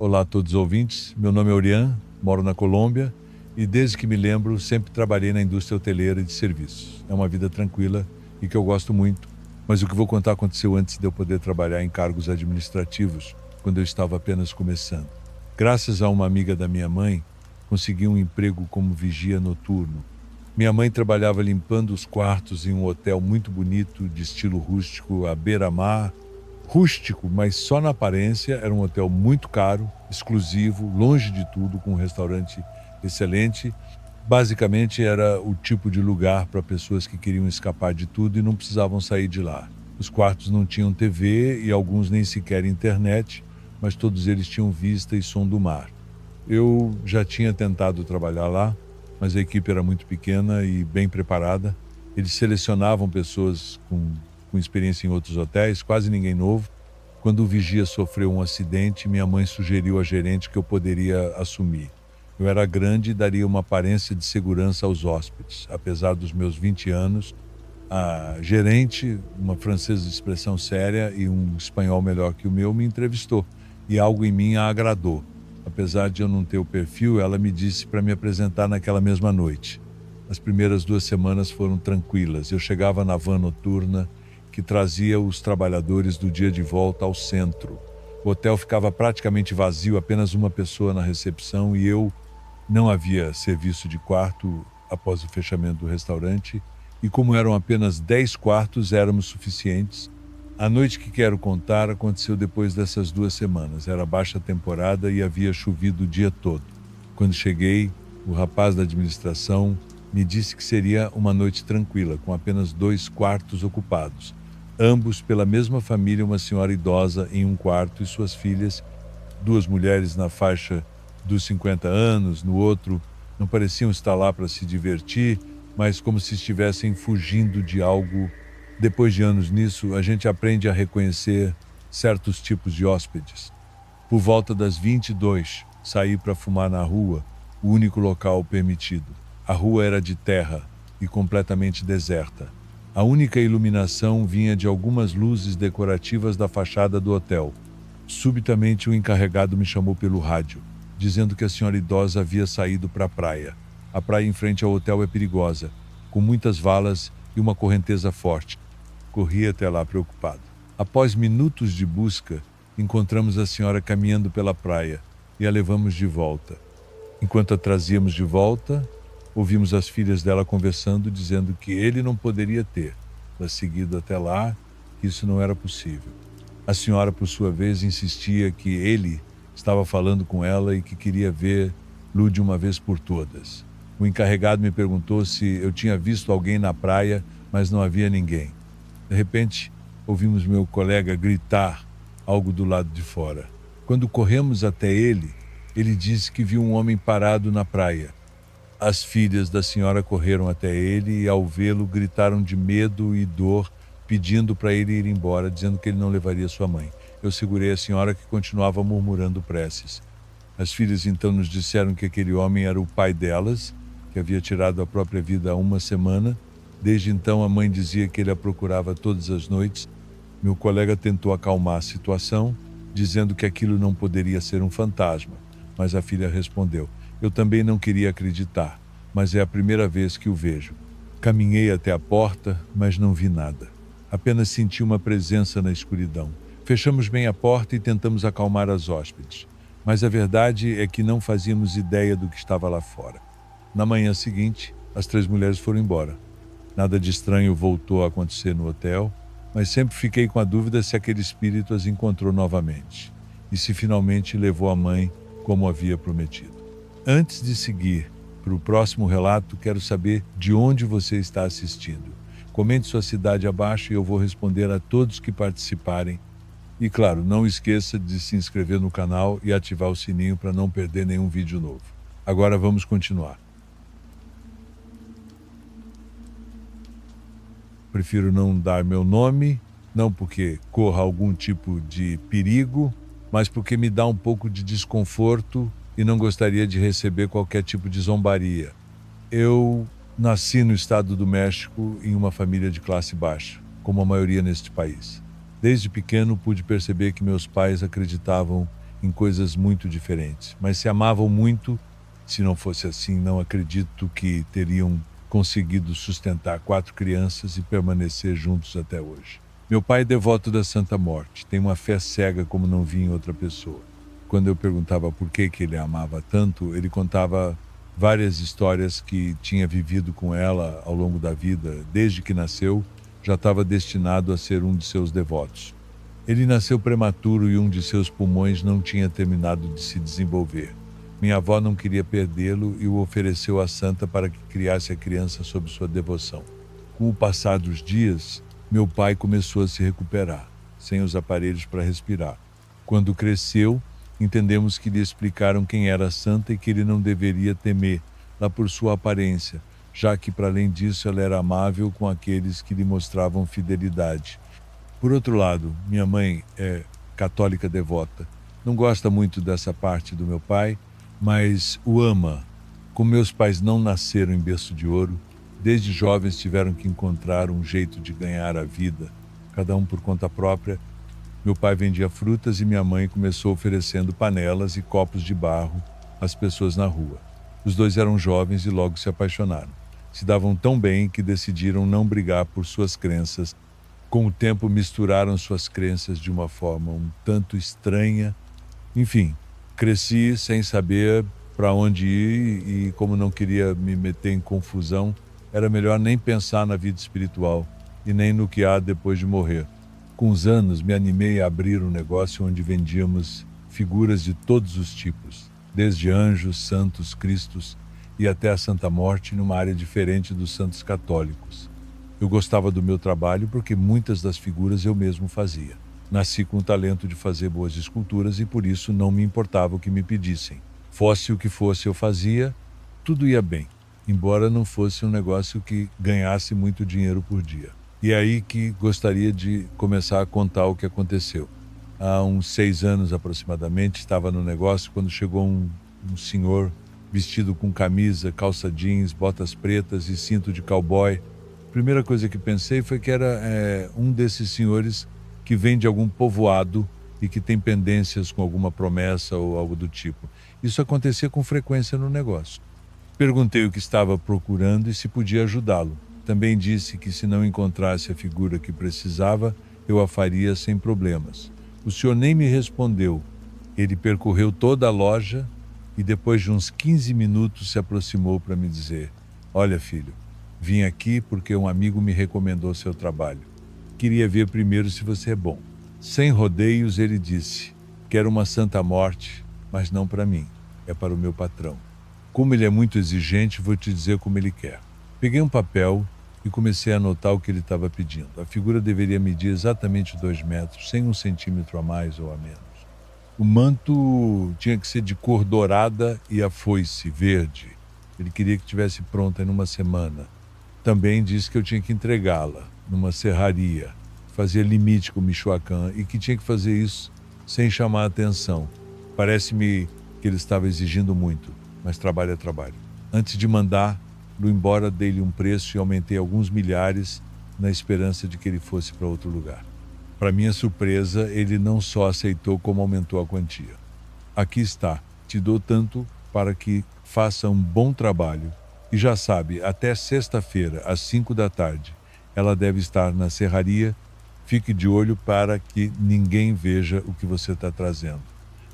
Olá a todos os ouvintes, meu nome é Orian, moro na Colômbia e desde que me lembro sempre trabalhei na indústria hoteleira e de serviços. É uma vida tranquila e que eu gosto muito, mas o que vou contar aconteceu antes de eu poder trabalhar em cargos administrativos, quando eu estava apenas começando. Graças a uma amiga da minha mãe, consegui um emprego como vigia noturno. Minha mãe trabalhava limpando os quartos em um hotel muito bonito, de estilo rústico, à beira-mar. Rústico, mas só na aparência, era um hotel muito caro, exclusivo, longe de tudo, com um restaurante excelente. Basicamente, era o tipo de lugar para pessoas que queriam escapar de tudo e não precisavam sair de lá. Os quartos não tinham TV e alguns nem sequer internet, mas todos eles tinham vista e som do mar. Eu já tinha tentado trabalhar lá, mas a equipe era muito pequena e bem preparada. Eles selecionavam pessoas com experiência em outros hotéis, quase ninguém novo. Quando o vigia sofreu um acidente, minha mãe sugeriu à gerente que eu poderia assumir. Eu era grande e daria uma aparência de segurança aos hóspedes. Apesar dos meus 20 anos, a gerente, uma francesa de expressão séria e um espanhol melhor que o meu, me entrevistou e algo em mim a agradou. Apesar de eu não ter o perfil, ela me disse para me apresentar naquela mesma noite. As primeiras 2 semanas foram tranquilas. Eu chegava na van noturna que trazia os trabalhadores do dia de volta ao centro. O hotel ficava praticamente vazio, apenas uma pessoa na recepção e eu não havia serviço de quarto após o fechamento do restaurante e como eram apenas 10 quartos, éramos suficientes. A noite que quero contar aconteceu depois dessas 2 semanas. Era baixa temporada e havia chovido o dia todo. Quando cheguei, o rapaz da administração me disse que seria uma noite tranquila, com apenas 2 quartos ocupados. Ambos pela mesma família, uma senhora idosa em um quarto e suas filhas, 2 mulheres na faixa dos 50 anos, no outro não pareciam estar lá para se divertir, mas como se estivessem fugindo de algo. Depois de anos nisso, a gente aprende a reconhecer certos tipos de hóspedes. Por volta das 22, saí para fumar na rua, o único local permitido. A rua era de terra e completamente deserta. A única iluminação vinha de algumas luzes decorativas da fachada do hotel. Subitamente, o encarregado me chamou pelo rádio, dizendo que a senhora idosa havia saído para a praia. A praia em frente ao hotel é perigosa, com muitas valas e uma correnteza forte. Corri até lá preocupado. Após minutos de busca, encontramos a senhora caminhando pela praia e a levamos de volta. Enquanto a trazíamos de volta, ouvimos as filhas dela conversando, dizendo que ele não poderia tê-la seguido até lá, que isso não era possível. A senhora, por sua vez, insistia que ele estava falando com ela e que queria ver-lo de uma vez por todas. O encarregado me perguntou se eu tinha visto alguém na praia, mas não havia ninguém. De repente, ouvimos meu colega gritar algo do lado de fora. Quando corremos até ele, ele disse que viu um homem parado na praia. As filhas da senhora correram até ele e, ao vê-lo, gritaram de medo e dor, pedindo para ele ir embora, dizendo que ele não levaria sua mãe. Eu segurei a senhora, que continuava murmurando preces. As filhas então nos disseram que aquele homem era o pai delas, que havia tirado a própria vida há 1 semana. Desde então, a mãe dizia que ele a procurava todas as noites. Meu colega tentou acalmar a situação, dizendo que aquilo não poderia ser um fantasma, mas a filha respondeu: eu também não queria acreditar, mas é a primeira vez que o vejo. Caminhei até a porta, mas não vi nada. Apenas senti uma presença na escuridão. Fechamos bem a porta e tentamos acalmar as hóspedes, mas a verdade é que não fazíamos ideia do que estava lá fora. Na manhã seguinte, as 3 mulheres foram embora. Nada de estranho voltou a acontecer no hotel, mas sempre fiquei com a dúvida se aquele espírito as encontrou novamente e se finalmente levou a mãe como havia prometido. Antes de seguir para o próximo relato, quero saber de onde você está assistindo. Comente sua cidade abaixo e eu vou responder a todos que participarem. E claro, não esqueça de se inscrever no canal e ativar o sininho para não perder nenhum vídeo novo. Agora vamos continuar. Prefiro não dar meu nome, não porque corra algum tipo de perigo, mas porque me dá um pouco de desconforto e não gostaria de receber qualquer tipo de zombaria. Eu nasci no estado do México em uma família de classe baixa, como a maioria neste país. Desde pequeno pude perceber que meus pais acreditavam em coisas muito diferentes, mas se amavam muito. Se não fosse assim, não acredito que teriam conseguido sustentar 4 crianças e permanecer juntos até hoje. Meu pai é devoto da Santa Morte, tem uma fé cega como não vi em outra pessoa. Quando eu perguntava por que ele a amava tanto, ele contava várias histórias que tinha vivido com ela ao longo da vida. Desde que nasceu, já estava destinado a ser um de seus devotos. Ele nasceu prematuro e um de seus pulmões não tinha terminado de se desenvolver. Minha avó não queria perdê-lo e o ofereceu à santa para que criasse a criança sob sua devoção. Com o passar dos dias, meu pai começou a se recuperar, sem os aparelhos para respirar. Quando cresceu, entendemos que lhe explicaram quem era a santa e que ele não deveria temê-la por sua aparência, já que, para além disso, ela era amável com aqueles que lhe mostravam fidelidade. Por outro lado, minha mãe é católica devota. Não gosta muito dessa parte do meu pai, mas o ama. Como meus pais não nasceram em berço de ouro, desde jovens tiveram que encontrar um jeito de ganhar a vida, cada um por conta própria. Meu pai vendia frutas e minha mãe começou oferecendo panelas e copos de barro às pessoas na rua. Os dois eram jovens e logo se apaixonaram. Se davam tão bem que decidiram não brigar por suas crenças. Com o tempo misturaram suas crenças de uma forma um tanto estranha. Enfim, cresci sem saber para onde ir e, como não queria me meter em confusão, era melhor nem pensar na vida espiritual e nem no que há depois de morrer. Com os anos, me animei a abrir um negócio onde vendíamos figuras de todos os tipos, desde anjos, santos, cristos e até a Santa Morte, numa área diferente dos santos católicos. Eu gostava do meu trabalho porque muitas das figuras eu mesmo fazia. Nasci com o talento de fazer boas esculturas e por isso não me importava o que me pedissem. Fosse o que fosse eu fazia, tudo ia bem, embora não fosse um negócio que ganhasse muito dinheiro por dia. E é aí que gostaria de começar a contar o que aconteceu. Há uns 6 anos aproximadamente, estava no negócio quando chegou um senhor vestido com camisa, calça jeans, botas pretas e cinto de cowboy. A primeira coisa que pensei foi que era um desses senhores que vem de algum povoado e que tem pendências com alguma promessa ou algo do tipo. Isso acontecia com frequência no negócio. Perguntei o que estava procurando e se podia ajudá-lo. Também disse que se não encontrasse a figura que precisava, eu a faria sem problemas. O senhor nem me respondeu. Ele percorreu toda a loja e depois de uns 15 minutos se aproximou para me dizer: "Olha, filho, vim aqui porque um amigo me recomendou seu trabalho. Queria ver primeiro se você é bom." Sem rodeios, ele disse: "Quero uma Santa Morte, mas não para mim, é para o meu patrão. Como ele é muito exigente, vou te dizer como ele quer." Peguei um papel e comecei a anotar o que ele estava pedindo. A figura deveria medir exatamente 2 metros, sem 1 centímetro a mais ou a menos. O manto tinha que ser de cor dourada e a foice verde. Ele queria que estivesse pronta em uma semana. Também disse que eu tinha que entregá-la numa serraria, fazia limite com Michoacán e que tinha que fazer isso sem chamar a atenção. Parece-me que ele estava exigindo muito, mas trabalho é trabalho. Antes de mandá-lo embora, dei-lhe um preço e aumentei alguns milhares na esperança de que ele fosse para outro lugar. Para minha surpresa, ele não só aceitou como aumentou a quantia. "Aqui está, te dou tanto para que faça um bom trabalho e já sabe, até sexta-feira, às 5 da tarde, ela deve estar na serraria. Fique de olho para que ninguém veja o que você está trazendo."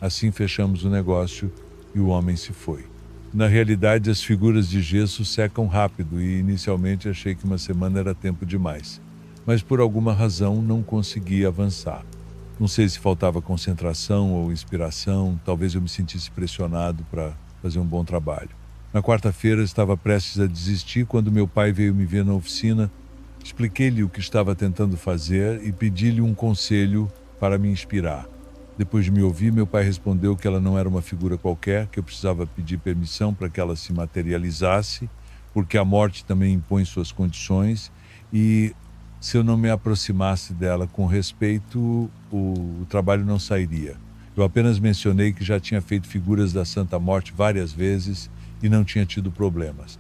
Assim fechamos o negócio e o homem se foi. Na realidade, as figuras de gesso secam rápido e inicialmente achei que uma semana era tempo demais. Mas por alguma razão não consegui avançar. Não sei se faltava concentração ou inspiração, talvez eu me sentisse pressionado para fazer um bom trabalho. Na quarta-feira estava prestes a desistir quando meu pai veio me ver na oficina. Expliquei-lhe o que estava tentando fazer e pedi-lhe um conselho para me inspirar. Depois de me ouvir, meu pai respondeu que ela não era uma figura qualquer, que eu precisava pedir permissão para que ela se materializasse, porque a morte também impõe suas condições e, se eu não me aproximasse dela com respeito, o trabalho não sairia. Eu apenas mencionei que já tinha feito figuras da Santa Morte várias vezes e não tinha tido problemas.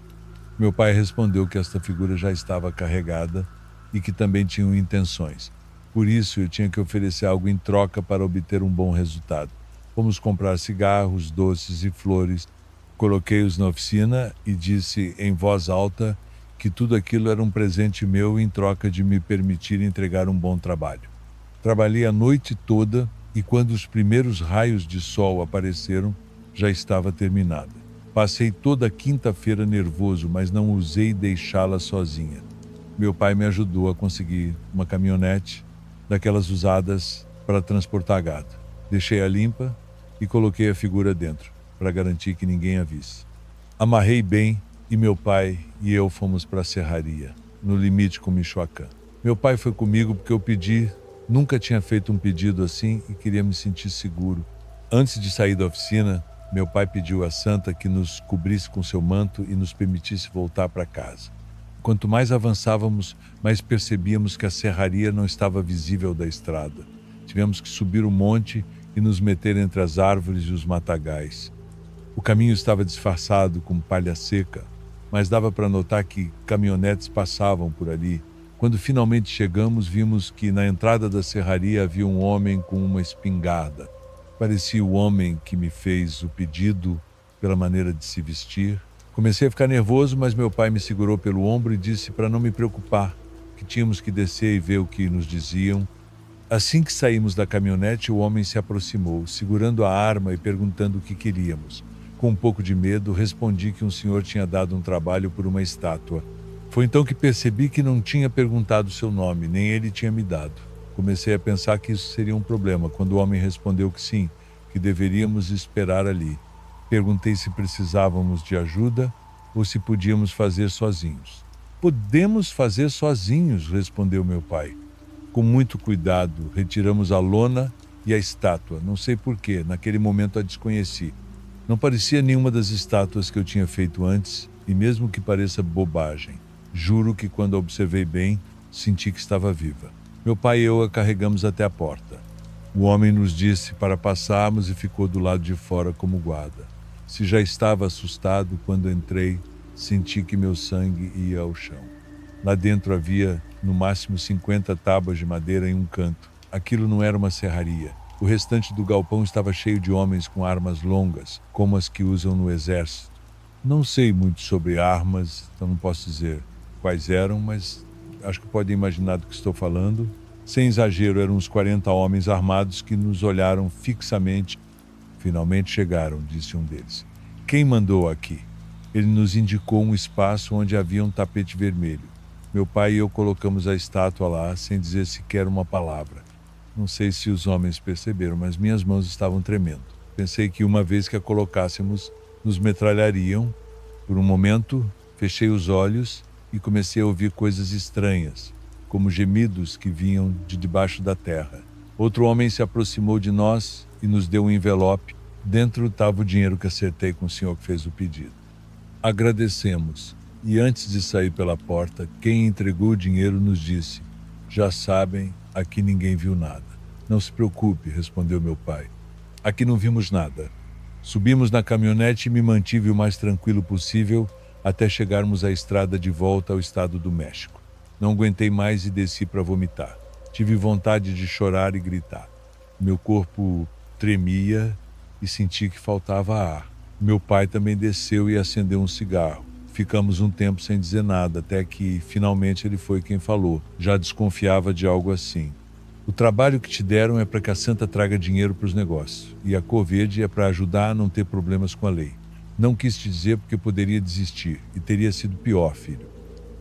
Meu pai respondeu que esta figura já estava carregada e que também tinham intenções. Por isso, eu tinha que oferecer algo em troca para obter um bom resultado. Fomos comprar cigarros, doces e flores. Coloquei-os na oficina e disse em voz alta que tudo aquilo era um presente meu em troca de me permitir entregar um bom trabalho. Trabalhei a noite toda e quando os primeiros raios de sol apareceram, já estava terminada. Passei toda a quinta-feira nervoso, mas não ousei deixá-la sozinha. Meu pai me ajudou a conseguir uma caminhonete daquelas usadas para transportar gado. Deixei-a limpa e coloquei a figura dentro, para garantir que ninguém a visse. Amarrei bem e meu pai e eu fomos para a serraria, no limite com Michoacán. Meu pai foi comigo porque eu pedi, nunca tinha feito um pedido assim e queria me sentir seguro. Antes de sair da oficina, meu pai pediu à santa que nos cobrisse com seu manto e nos permitisse voltar para casa. Quanto mais avançávamos, mais percebíamos que a serraria não estava visível da estrada. Tivemos que subir o monte e nos meter entre as árvores e os matagais. O caminho estava disfarçado com palha seca, mas dava para notar que caminhonetes passavam por ali. Quando finalmente chegamos, vimos que na entrada da serraria havia um homem com uma espingarda. Parecia o homem que me fez o pedido pela maneira de se vestir. Comecei a ficar nervoso, mas meu pai me segurou pelo ombro e disse para não me preocupar, que tínhamos que descer e ver o que nos diziam. Assim que saímos da caminhonete, o homem se aproximou, segurando a arma e perguntando o que queríamos. Com um pouco de medo, respondi que um senhor tinha dado um trabalho por uma estátua. Foi então que percebi que não tinha perguntado seu nome, nem ele tinha me dado. Comecei a pensar que isso seria um problema, quando o homem respondeu que sim, que deveríamos esperar ali. Perguntei se precisávamos de ajuda ou se podíamos fazer sozinhos. Podemos fazer sozinhos, respondeu meu pai. Com muito cuidado, retiramos a lona e a estátua. Não sei porquê, naquele momento a desconheci. Não parecia nenhuma das estátuas que eu tinha feito antes, e mesmo que pareça bobagem, juro que quando a observei bem, senti que estava viva. Meu pai e eu a carregamos até a porta. O homem nos disse para passarmos e ficou do lado de fora como guarda. Se já estava assustado, quando entrei, senti que meu sangue ia ao chão. Lá dentro havia, no máximo, 50 tábuas de madeira em um canto. Aquilo não era uma serraria. O restante do galpão estava cheio de homens com armas longas, como as que usam no exército. Não sei muito sobre armas, então não posso dizer quais eram, mas acho que podem imaginar do que estou falando. Sem exagero, eram uns 40 homens armados que nos olharam fixamente. Finalmente chegaram, disse um deles. Quem mandou aqui? Ele nos indicou um espaço onde havia um tapete vermelho. Meu pai e eu colocamos a estátua lá, sem dizer sequer uma palavra. Não sei se os homens perceberam, mas minhas mãos estavam tremendo. Pensei que uma vez que a colocássemos, nos metralhariam. Por um momento, fechei os olhos e comecei a ouvir coisas estranhas, como gemidos que vinham de debaixo da terra. Outro homem se aproximou de nós e nos deu um envelope. Dentro estava o dinheiro que acertei com o senhor que fez o pedido. Agradecemos. E antes de sair pela porta, quem entregou o dinheiro nos disse: já sabem, aqui ninguém viu nada. Não se preocupe, respondeu meu pai. Aqui não vimos nada. Subimos na caminhonete e me mantive o mais tranquilo possível até chegarmos à estrada de volta ao estado do México. Não aguentei mais e desci para vomitar. Tive vontade de chorar e gritar. Meu corpo tremia e senti que faltava ar. Meu pai também desceu e acendeu um cigarro. Ficamos um tempo sem dizer nada, até que finalmente ele foi quem falou. Já desconfiava de algo assim. O trabalho que te deram é para que a santa traga dinheiro para os negócios, e a cor verde é para ajudar a não ter problemas com a lei. Não quis te dizer porque poderia desistir, e teria sido pior, filho.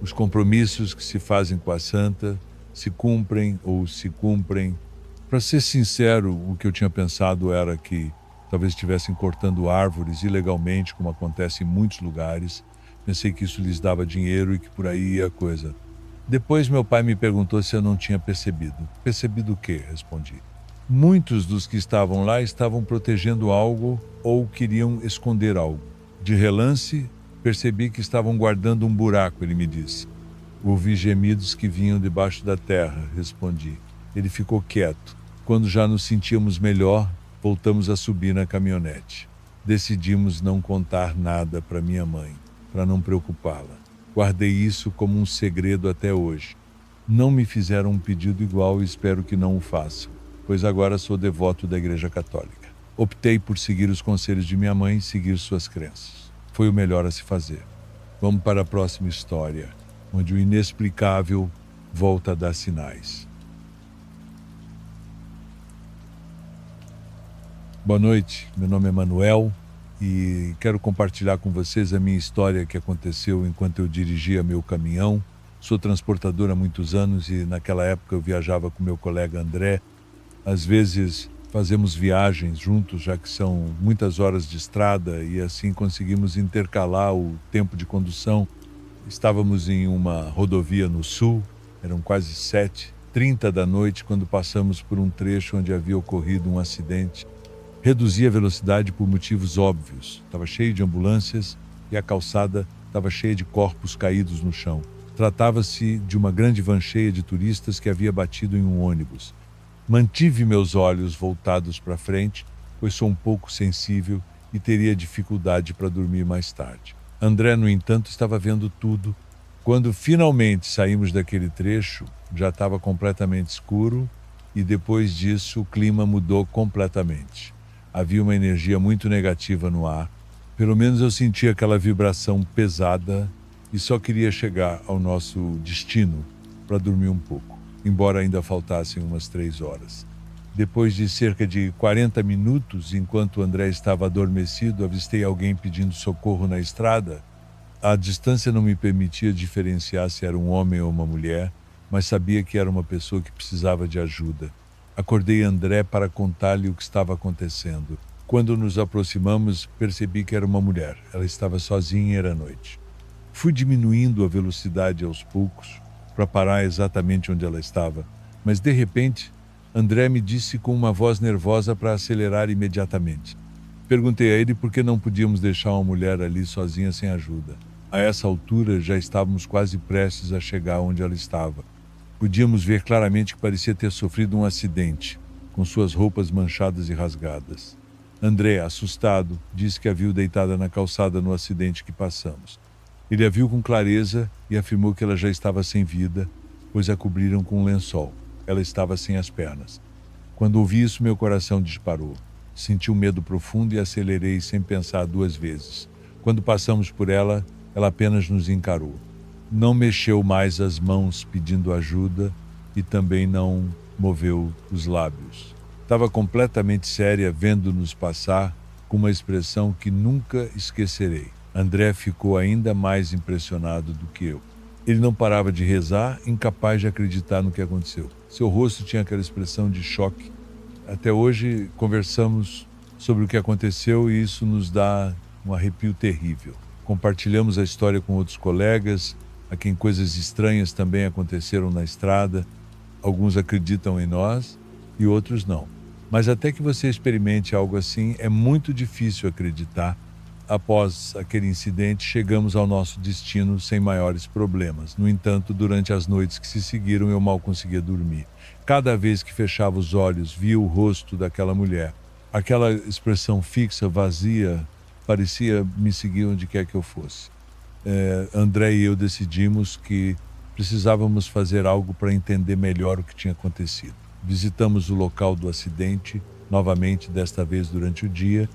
Os compromissos que se fazem com a santa se cumprem ou se cumprem. Para ser sincero, o que eu tinha pensado era que talvez estivessem cortando árvores ilegalmente, como acontece em muitos lugares. Pensei que isso lhes dava dinheiro e que por aí ia a coisa. Depois meu pai me perguntou se eu não tinha percebido. Percebido o quê? Respondi. Muitos dos que estavam lá estavam protegendo algo ou queriam esconder algo. De relance, percebi que estavam guardando um buraco, ele me disse. Ouvi gemidos que vinham debaixo da terra, respondi. Ele ficou quieto. Quando já nos sentíamos melhor, voltamos a subir na caminhonete. Decidimos não contar nada para minha mãe, para não preocupá-la. Guardei isso como um segredo até hoje. Não me fizeram um pedido igual e espero que não o façam, pois agora sou devoto da Igreja Católica. Optei por seguir os conselhos de minha mãe e seguir suas crenças. Foi o melhor a se fazer. Vamos para a próxima história, onde o inexplicável volta a dar sinais. Boa noite, meu nome é Manuel e quero compartilhar com vocês a minha história que aconteceu enquanto eu dirigia meu caminhão. Sou transportador há muitos anos e naquela época eu viajava com meu colega André. Às vezes fazemos viagens juntos, já que são muitas horas de estrada e assim conseguimos intercalar o tempo de condução. Estávamos em uma rodovia no sul, eram quase 7h30 da noite quando passamos por um trecho onde havia ocorrido um acidente. Reduzi a velocidade por motivos óbvios. Estava cheio de ambulâncias e a calçada estava cheia de corpos caídos no chão. Tratava-se de uma grande van cheia de turistas que havia batido em um ônibus. Mantive meus olhos voltados para frente, pois sou um pouco sensível e teria dificuldade para dormir mais tarde. André, no entanto, estava vendo tudo. Quando finalmente saímos daquele trecho, já estava completamente escuro e depois disso o clima mudou completamente. Havia uma energia muito negativa no ar. Pelo menos eu sentia aquela vibração pesada e só queria chegar ao nosso destino para dormir um pouco, embora ainda faltassem umas 3 horas. Depois de cerca de 40 minutos, enquanto André estava adormecido, avistei alguém pedindo socorro na estrada. A distância não me permitia diferenciar se era um homem ou uma mulher, mas sabia que era uma pessoa que precisava de ajuda. Acordei André para contar-lhe o que estava acontecendo. Quando nos aproximamos, percebi que era uma mulher. Ela estava sozinha e era noite. Fui diminuindo a velocidade aos poucos para parar exatamente onde ela estava, mas de repente, André me disse com uma voz nervosa para acelerar imediatamente. Perguntei a ele por que não podíamos deixar uma mulher ali sozinha sem ajuda. A essa altura, já estávamos quase prestes a chegar onde ela estava. Podíamos ver claramente que parecia ter sofrido um acidente, com suas roupas manchadas e rasgadas. André, assustado, disse que a viu deitada na calçada no acidente que passamos. Ele a viu com clareza e afirmou que ela já estava sem vida, pois a cobriram com um lençol. Ela estava sem as pernas. Quando ouvi isso, meu coração disparou. Senti um medo profundo e acelerei sem pensar 2 vezes. Quando passamos por ela, ela apenas nos encarou. Não mexeu mais as mãos pedindo ajuda e também não moveu os lábios. Estava completamente séria, vendo-nos passar, com uma expressão que nunca esquecerei. André ficou ainda mais impressionado do que eu. Ele não parava de rezar, incapaz de acreditar no que aconteceu. Seu rosto tinha aquela expressão de choque. Até hoje conversamos sobre o que aconteceu e isso nos dá um arrepio terrível. Compartilhamos a história com outros colegas, a quem coisas estranhas também aconteceram na estrada. Alguns acreditam em nós e outros não. Mas até que você experimente algo assim, é muito difícil acreditar. Após aquele incidente, chegamos ao nosso destino sem maiores problemas. No entanto, durante as noites que se seguiram, eu mal conseguia dormir. Cada vez que fechava os olhos, via o rosto daquela mulher. Aquela expressão fixa, vazia, parecia me seguir onde quer que eu fosse. André e eu decidimos que precisávamos fazer algo para entender melhor o que tinha acontecido. Visitamos o local do acidente, novamente, desta vez durante o dia.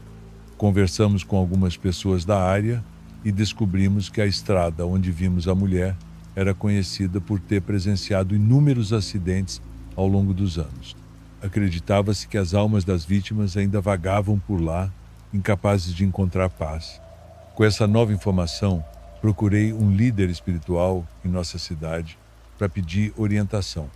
Conversamos com algumas pessoas da área e descobrimos que a estrada onde vimos a mulher era conhecida por ter presenciado inúmeros acidentes ao longo dos anos. Acreditava-se que as almas das vítimas ainda vagavam por lá, incapazes de encontrar paz. Com essa nova informação, procurei um líder espiritual em nossa cidade para pedir orientação.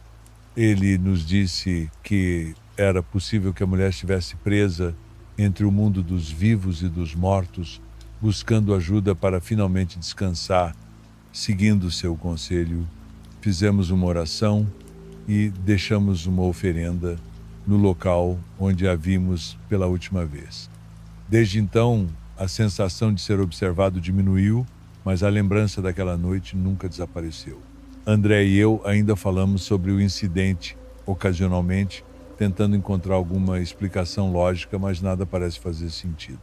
Ele nos disse que era possível que a mulher estivesse presa entre o mundo dos vivos e dos mortos, buscando ajuda para finalmente descansar. Seguindo seu conselho, fizemos uma oração e deixamos uma oferenda no local onde a vimos pela última vez. Desde então, a sensação de ser observado diminuiu, mas a lembrança daquela noite nunca desapareceu. André e eu ainda falamos sobre o incidente ocasionalmente, tentando encontrar alguma explicação lógica, mas nada parece fazer sentido.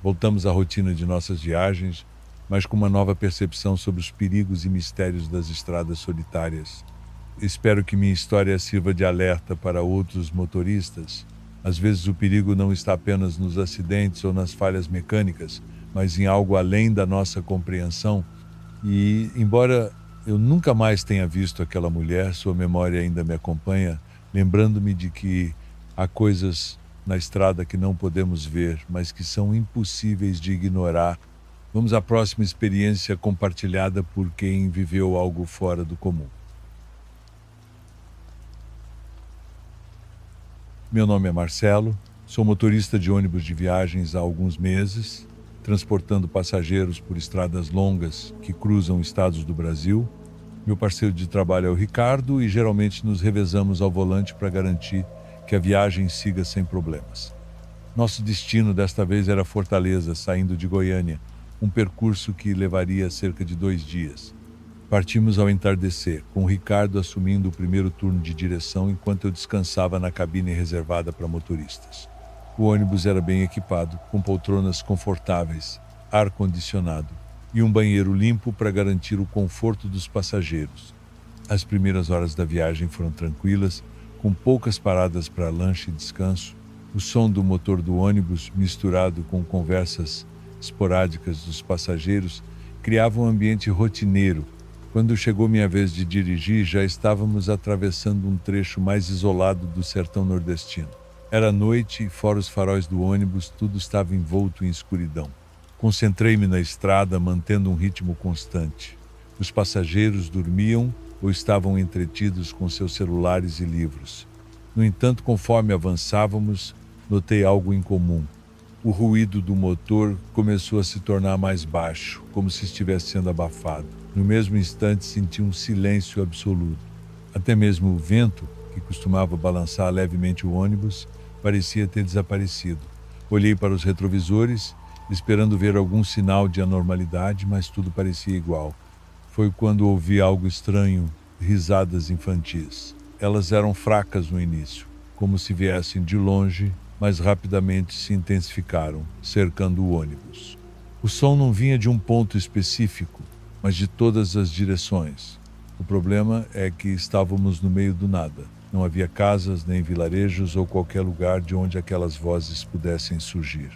Voltamos à rotina de nossas viagens, mas com uma nova percepção sobre os perigos e mistérios das estradas solitárias. Espero que minha história sirva de alerta para outros motoristas Às vezes o perigo não está apenas nos acidentes ou nas falhas mecânicas, mas em algo além da nossa compreensão. E, embora eu nunca mais tenha visto aquela mulher, sua memória ainda me acompanha, lembrando-me de que há coisas na estrada que não podemos ver, mas que são impossíveis de ignorar. Vamos à próxima experiência compartilhada por quem viveu algo fora do comum. Meu nome é Marcelo, sou motorista de ônibus de viagens há alguns meses, transportando passageiros por estradas longas que cruzam estados do Brasil. Meu parceiro de trabalho é o Ricardo e geralmente nos revezamos ao volante para garantir que a viagem siga sem problemas. Nosso destino desta vez era Fortaleza, saindo de Goiânia, um percurso que levaria cerca de 2 dias. Partimos ao entardecer, com o Ricardo assumindo o primeiro turno de direção enquanto eu descansava na cabine reservada para motoristas. O ônibus era bem equipado, com poltronas confortáveis, ar-condicionado e um banheiro limpo para garantir o conforto dos passageiros. As primeiras horas da viagem foram tranquilas, com poucas paradas para lanche e descanso. O som do motor do ônibus, misturado com conversas esporádicas dos passageiros, criava um ambiente rotineiro. Quando chegou minha vez de dirigir, já estávamos atravessando um trecho mais isolado do sertão nordestino. Era noite e, fora os faróis do ônibus, tudo estava envolto em escuridão. Concentrei-me na estrada, mantendo um ritmo constante. Os passageiros dormiam ou estavam entretidos com seus celulares e livros. No entanto, conforme avançávamos, notei algo incomum. O ruído do motor começou a se tornar mais baixo, como se estivesse sendo abafado. No mesmo instante, senti um silêncio absoluto. Até mesmo o vento, que costumava balançar levemente o ônibus, parecia ter desaparecido. Olhei para os retrovisores, esperando ver algum sinal de anormalidade, mas tudo parecia igual. Foi quando ouvi algo estranho, risadas infantis. Elas eram fracas no início, como se viessem de longe, mas rapidamente se intensificaram, cercando o ônibus. O som não vinha de um ponto específico, mas de todas as direções. O problema é que estávamos no meio do nada. Não havia casas, nem vilarejos ou qualquer lugar de onde aquelas vozes pudessem surgir.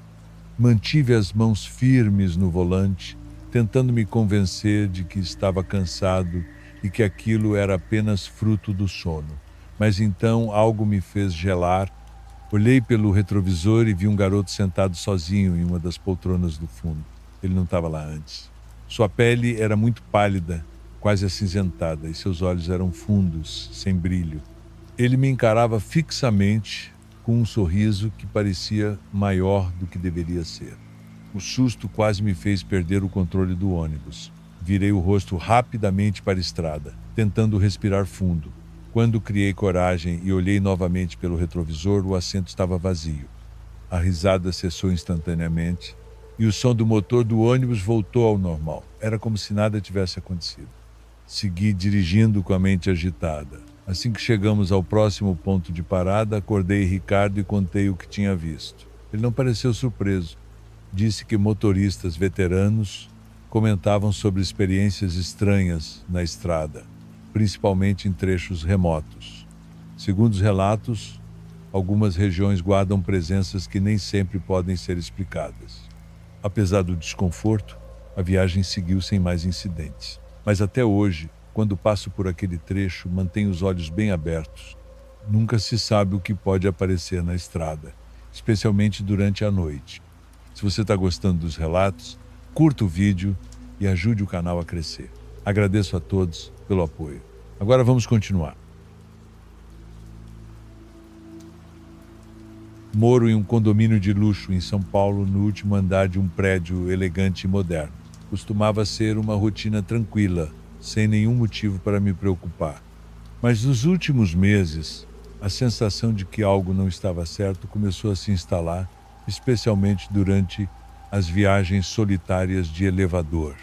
Mantive as mãos firmes no volante, tentando me convencer de que estava cansado e que aquilo era apenas fruto do sono. Mas então algo me fez gelar. Olhei pelo retrovisor e vi um garoto sentado sozinho em uma das poltronas do fundo. Ele não estava lá antes. Sua pele era muito pálida, quase acinzentada, e seus olhos eram fundos, sem brilho. Ele me encarava fixamente, com um sorriso que parecia maior do que deveria ser. O susto quase me fez perder o controle do ônibus. Virei o rosto rapidamente para a estrada, tentando respirar fundo. Quando criei coragem e olhei novamente pelo retrovisor, o assento estava vazio. A risada cessou instantaneamente e o som do motor do ônibus voltou ao normal. Era como se nada tivesse acontecido. Segui dirigindo com a mente agitada. Assim que chegamos ao próximo ponto de parada, acordei Ricardo e contei o que tinha visto. Ele não pareceu surpreso. Disse que motoristas veteranos comentavam sobre experiências estranhas na estrada, principalmente em trechos remotos. Segundo os relatos, algumas regiões guardam presenças que nem sempre podem ser explicadas. Apesar do desconforto, a viagem seguiu sem mais incidentes. Mas até hoje, quando passo por aquele trecho, mantenho os olhos bem abertos. Nunca se sabe o que pode aparecer na estrada, especialmente durante a noite. Se você está gostando dos relatos, curta o vídeo e ajude o canal a crescer. Agradeço a todos pelo apoio. Agora vamos continuar. Moro em um condomínio de luxo em São Paulo, no último andar de um prédio elegante e moderno. Costumava ser uma rotina tranquila, sem nenhum motivo para me preocupar. Mas nos últimos meses, a sensação de que algo não estava certo começou a se instalar, especialmente durante as viagens solitárias de elevador.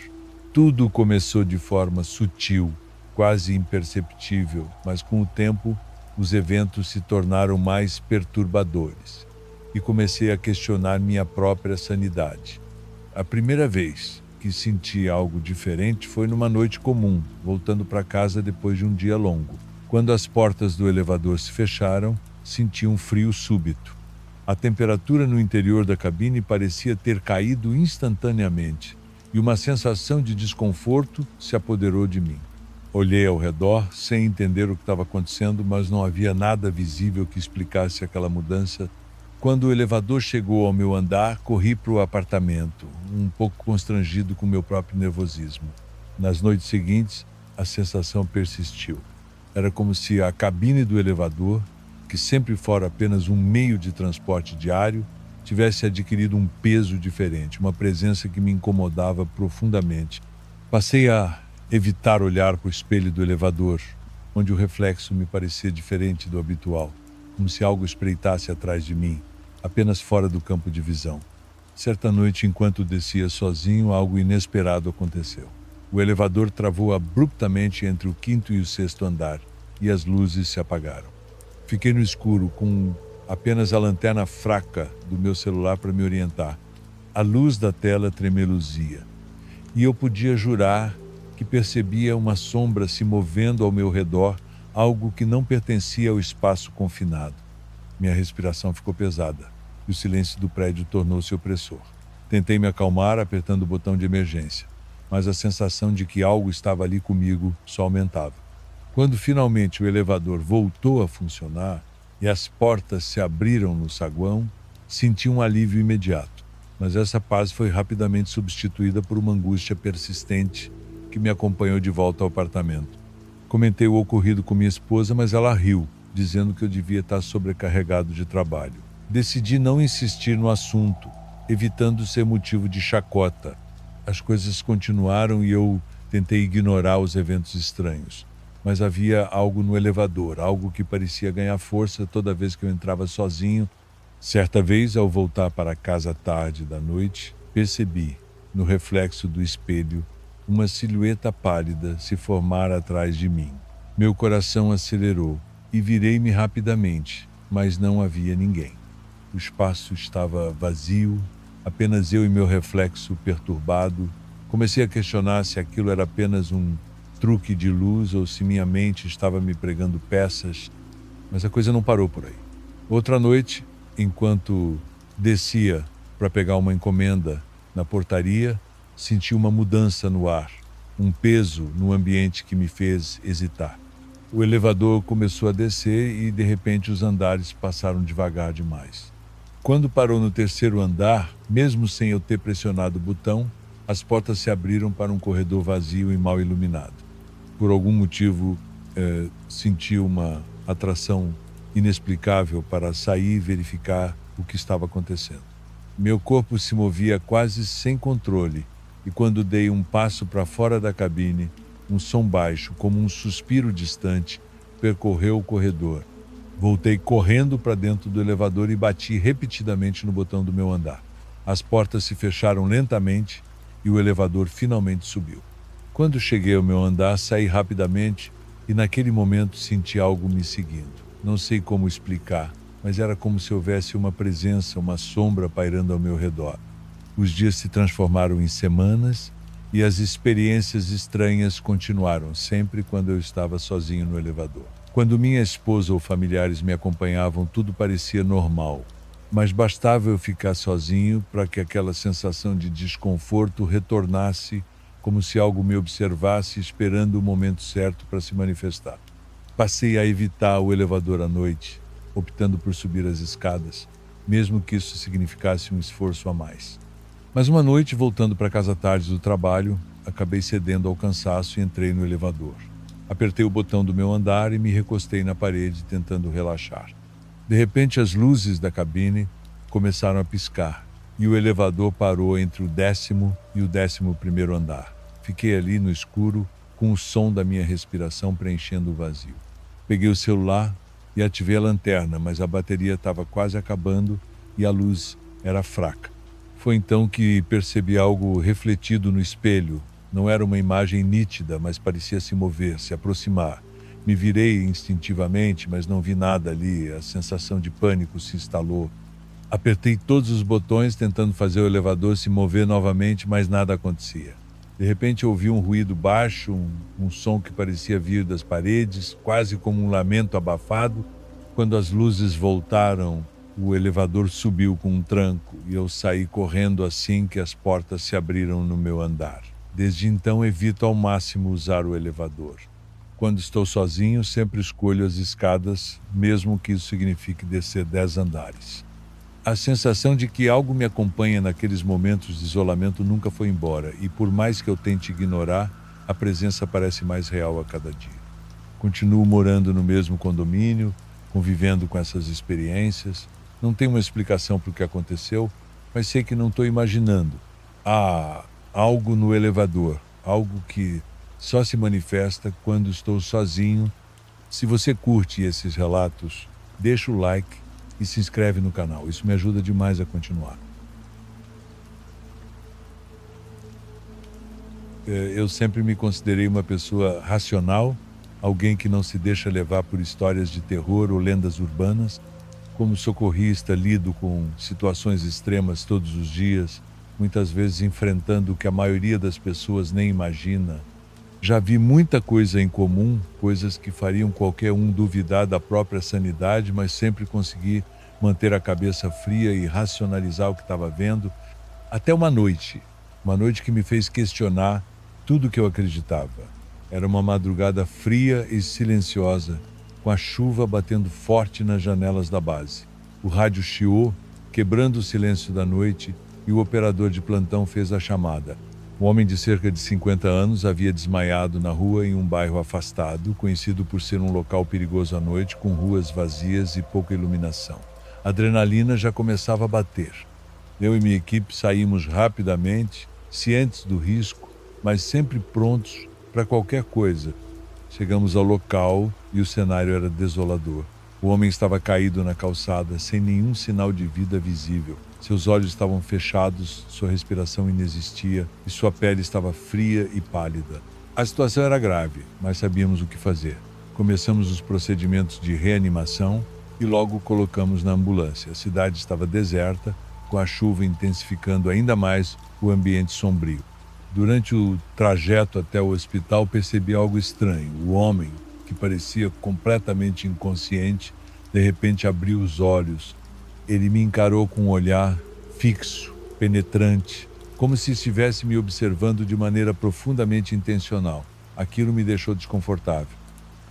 Tudo começou de forma sutil, quase imperceptível, mas com o tempo os eventos se tornaram mais perturbadores e comecei a questionar minha própria sanidade. A primeira vez que senti algo diferente foi numa noite comum, voltando para casa depois de um dia longo. Quando as portas do elevador se fecharam, senti um frio súbito. A temperatura no interior da cabine parecia ter caído instantaneamente e uma sensação de desconforto se apoderou de mim. Olhei ao redor, sem entender o que estava acontecendo, mas não havia nada visível que explicasse aquela mudança. Quando o elevador chegou ao meu andar, corri para o apartamento, um pouco constrangido com meu próprio nervosismo. Nas noites seguintes, a sensação persistiu. Era como se a cabine do elevador, que sempre fora apenas um meio de transporte diário, tivesse adquirido um peso diferente, uma presença que me incomodava profundamente. Passei a evitar olhar para o espelho do elevador, onde o reflexo me parecia diferente do habitual, como se algo espreitasse atrás de mim, apenas fora do campo de visão. Certa noite, enquanto descia sozinho, algo inesperado aconteceu. O elevador travou abruptamente entre o quinto e o sexto andar, e as luzes se apagaram. Fiquei no escuro, com apenas a lanterna fraca do meu celular para me orientar. A luz da tela tremeluzia, e eu podia jurar que percebia uma sombra se movendo ao meu redor, algo que não pertencia ao espaço confinado. Minha respiração ficou pesada, e o silêncio do prédio tornou-se opressor. Tentei me acalmar, apertando o botão de emergência, mas a sensação de que algo estava ali comigo só aumentava. Quando finalmente o elevador voltou a funcionar e as portas se abriram no saguão, senti um alívio imediato, mas essa paz foi rapidamente substituída por uma angústia persistente que me acompanhou de volta ao apartamento. Comentei o ocorrido com minha esposa, mas ela riu, dizendo que eu devia estar sobrecarregado de trabalho. Decidi não insistir no assunto, evitando ser motivo de chacota. As coisas continuaram e eu tentei ignorar os eventos estranhos. Mas havia algo no elevador, algo que parecia ganhar força toda vez que eu entrava sozinho. Certa vez, ao voltar para casa tarde da noite, percebi, no reflexo do espelho, uma silhueta pálida se formar atrás de mim. Meu coração acelerou e virei-me rapidamente, mas não havia ninguém. O espaço estava vazio, apenas eu e meu reflexo perturbado. Comecei a questionar se aquilo era apenas um truque de luz ou se minha mente estava me pregando peças, mas a coisa não parou por aí. Outra noite, enquanto descia para pegar uma encomenda na portaria, senti uma mudança no ar, um peso no ambiente que me fez hesitar. O elevador começou a descer e, de repente, os andares passaram devagar demais. Quando parou no terceiro andar, mesmo sem eu ter pressionado o botão, as portas se abriram para um corredor vazio e mal iluminado. Por algum motivo, senti uma atração inexplicável para sair e verificar o que estava acontecendo. Meu corpo se movia quase sem controle, e quando dei um passo para fora da cabine, um som baixo, como um suspiro distante, percorreu o corredor. Voltei correndo para dentro do elevador e bati repetidamente no botão do meu andar. As portas se fecharam lentamente e o elevador finalmente subiu. Quando cheguei ao meu andar, saí rapidamente e naquele momento senti algo me seguindo. Não sei como explicar, mas era como se houvesse uma presença, uma sombra pairando ao meu redor. Os dias se transformaram em semanas e as experiências estranhas continuaram, sempre quando eu estava sozinho no elevador. Quando minha esposa ou familiares me acompanhavam, tudo parecia normal, mas bastava eu ficar sozinho para que aquela sensação de desconforto retornasse, como se algo me observasse esperando o momento certo para se manifestar. Passei a evitar o elevador à noite, optando por subir as escadas, mesmo que isso significasse um esforço a mais. Mas uma noite, voltando para casa tarde do trabalho, acabei cedendo ao cansaço e entrei no elevador. Apertei o botão do meu andar e me recostei na parede, tentando relaxar. De repente, as luzes da cabine começaram a piscar e o elevador parou entre o 10º e o 11º andar. Fiquei ali no escuro, com o som da minha respiração preenchendo o vazio. Peguei o celular e ativei a lanterna, mas a bateria estava quase acabando e a luz era fraca. Foi então que percebi algo refletido no espelho. Não era uma imagem nítida, mas parecia se mover, se aproximar. Me virei instintivamente, mas não vi nada ali. A sensação de pânico se instalou. Apertei todos os botões tentando fazer o elevador se mover novamente, mas nada acontecia. De repente ouvi um ruído baixo, um som que parecia vir das paredes, quase como um lamento abafado. Quando as luzes voltaram O elevador subiu com um tranco e eu saí correndo assim que as portas se abriram no meu andar. Desde então evito ao máximo usar o elevador. Quando estou sozinho, sempre escolho as escadas, mesmo que isso signifique descer 10 andares. A sensação de que algo me acompanha naqueles momentos de isolamento nunca foi embora, e por mais que eu tente ignorar, a presença parece mais real a cada dia. Continuo morando no mesmo condomínio, convivendo com essas experiências. Não tenho uma explicação para o que aconteceu, mas sei que não estou imaginando. Há algo no elevador, algo que só se manifesta quando estou sozinho. Se você curte esses relatos, deixa o like e se inscreve no canal. Isso me ajuda demais a continuar. Eu sempre me considerei uma pessoa racional, alguém que não se deixa levar por histórias de terror ou lendas urbanas. Como socorrista, lido com situações extremas todos os dias, muitas vezes enfrentando o que a maioria das pessoas nem imagina. Já vi muita coisa em comum, coisas que fariam qualquer um duvidar da própria sanidade, mas sempre consegui manter a cabeça fria e racionalizar o que estava vendo, até uma noite que me fez questionar tudo o que eu acreditava. Era uma madrugada fria e silenciosa, com a chuva batendo forte nas janelas da base. O rádio chiou, quebrando o silêncio da noite, e o operador de plantão fez a chamada. Um homem de cerca de 50 anos havia desmaiado na rua em um bairro afastado, conhecido por ser um local perigoso à noite, com ruas vazias e pouca iluminação. A adrenalina já começava a bater. Eu e minha equipe saímos rapidamente, cientes do risco, mas sempre prontos para qualquer coisa. Chegamos ao local e o cenário era desolador. O homem estava caído na calçada, sem nenhum sinal de vida visível. Seus olhos estavam fechados, sua respiração inexistia e sua pele estava fria e pálida. A situação era grave, mas sabíamos o que fazer. Começamos os procedimentos de reanimação e logo colocamos na ambulância. A cidade estava deserta, com a chuva intensificando ainda mais o ambiente sombrio. Durante o trajeto até o hospital, percebi algo estranho. O homem, que parecia completamente inconsciente, de repente abriu os olhos. Ele me encarou com um olhar fixo, penetrante, como se estivesse me observando de maneira profundamente intencional. Aquilo me deixou desconfortável.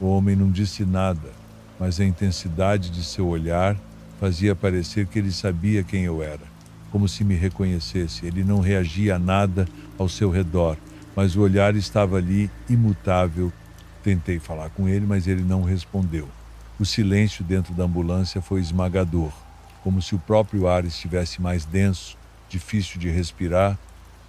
O homem não disse nada, mas a intensidade de seu olhar fazia parecer que ele sabia quem eu era, como se me reconhecesse. Ele não reagia a nada ao seu redor, mas o olhar estava ali, imutável. Tentei falar com ele, mas ele não respondeu. O silêncio dentro da ambulância foi esmagador, como se o próprio ar estivesse mais denso, difícil de respirar.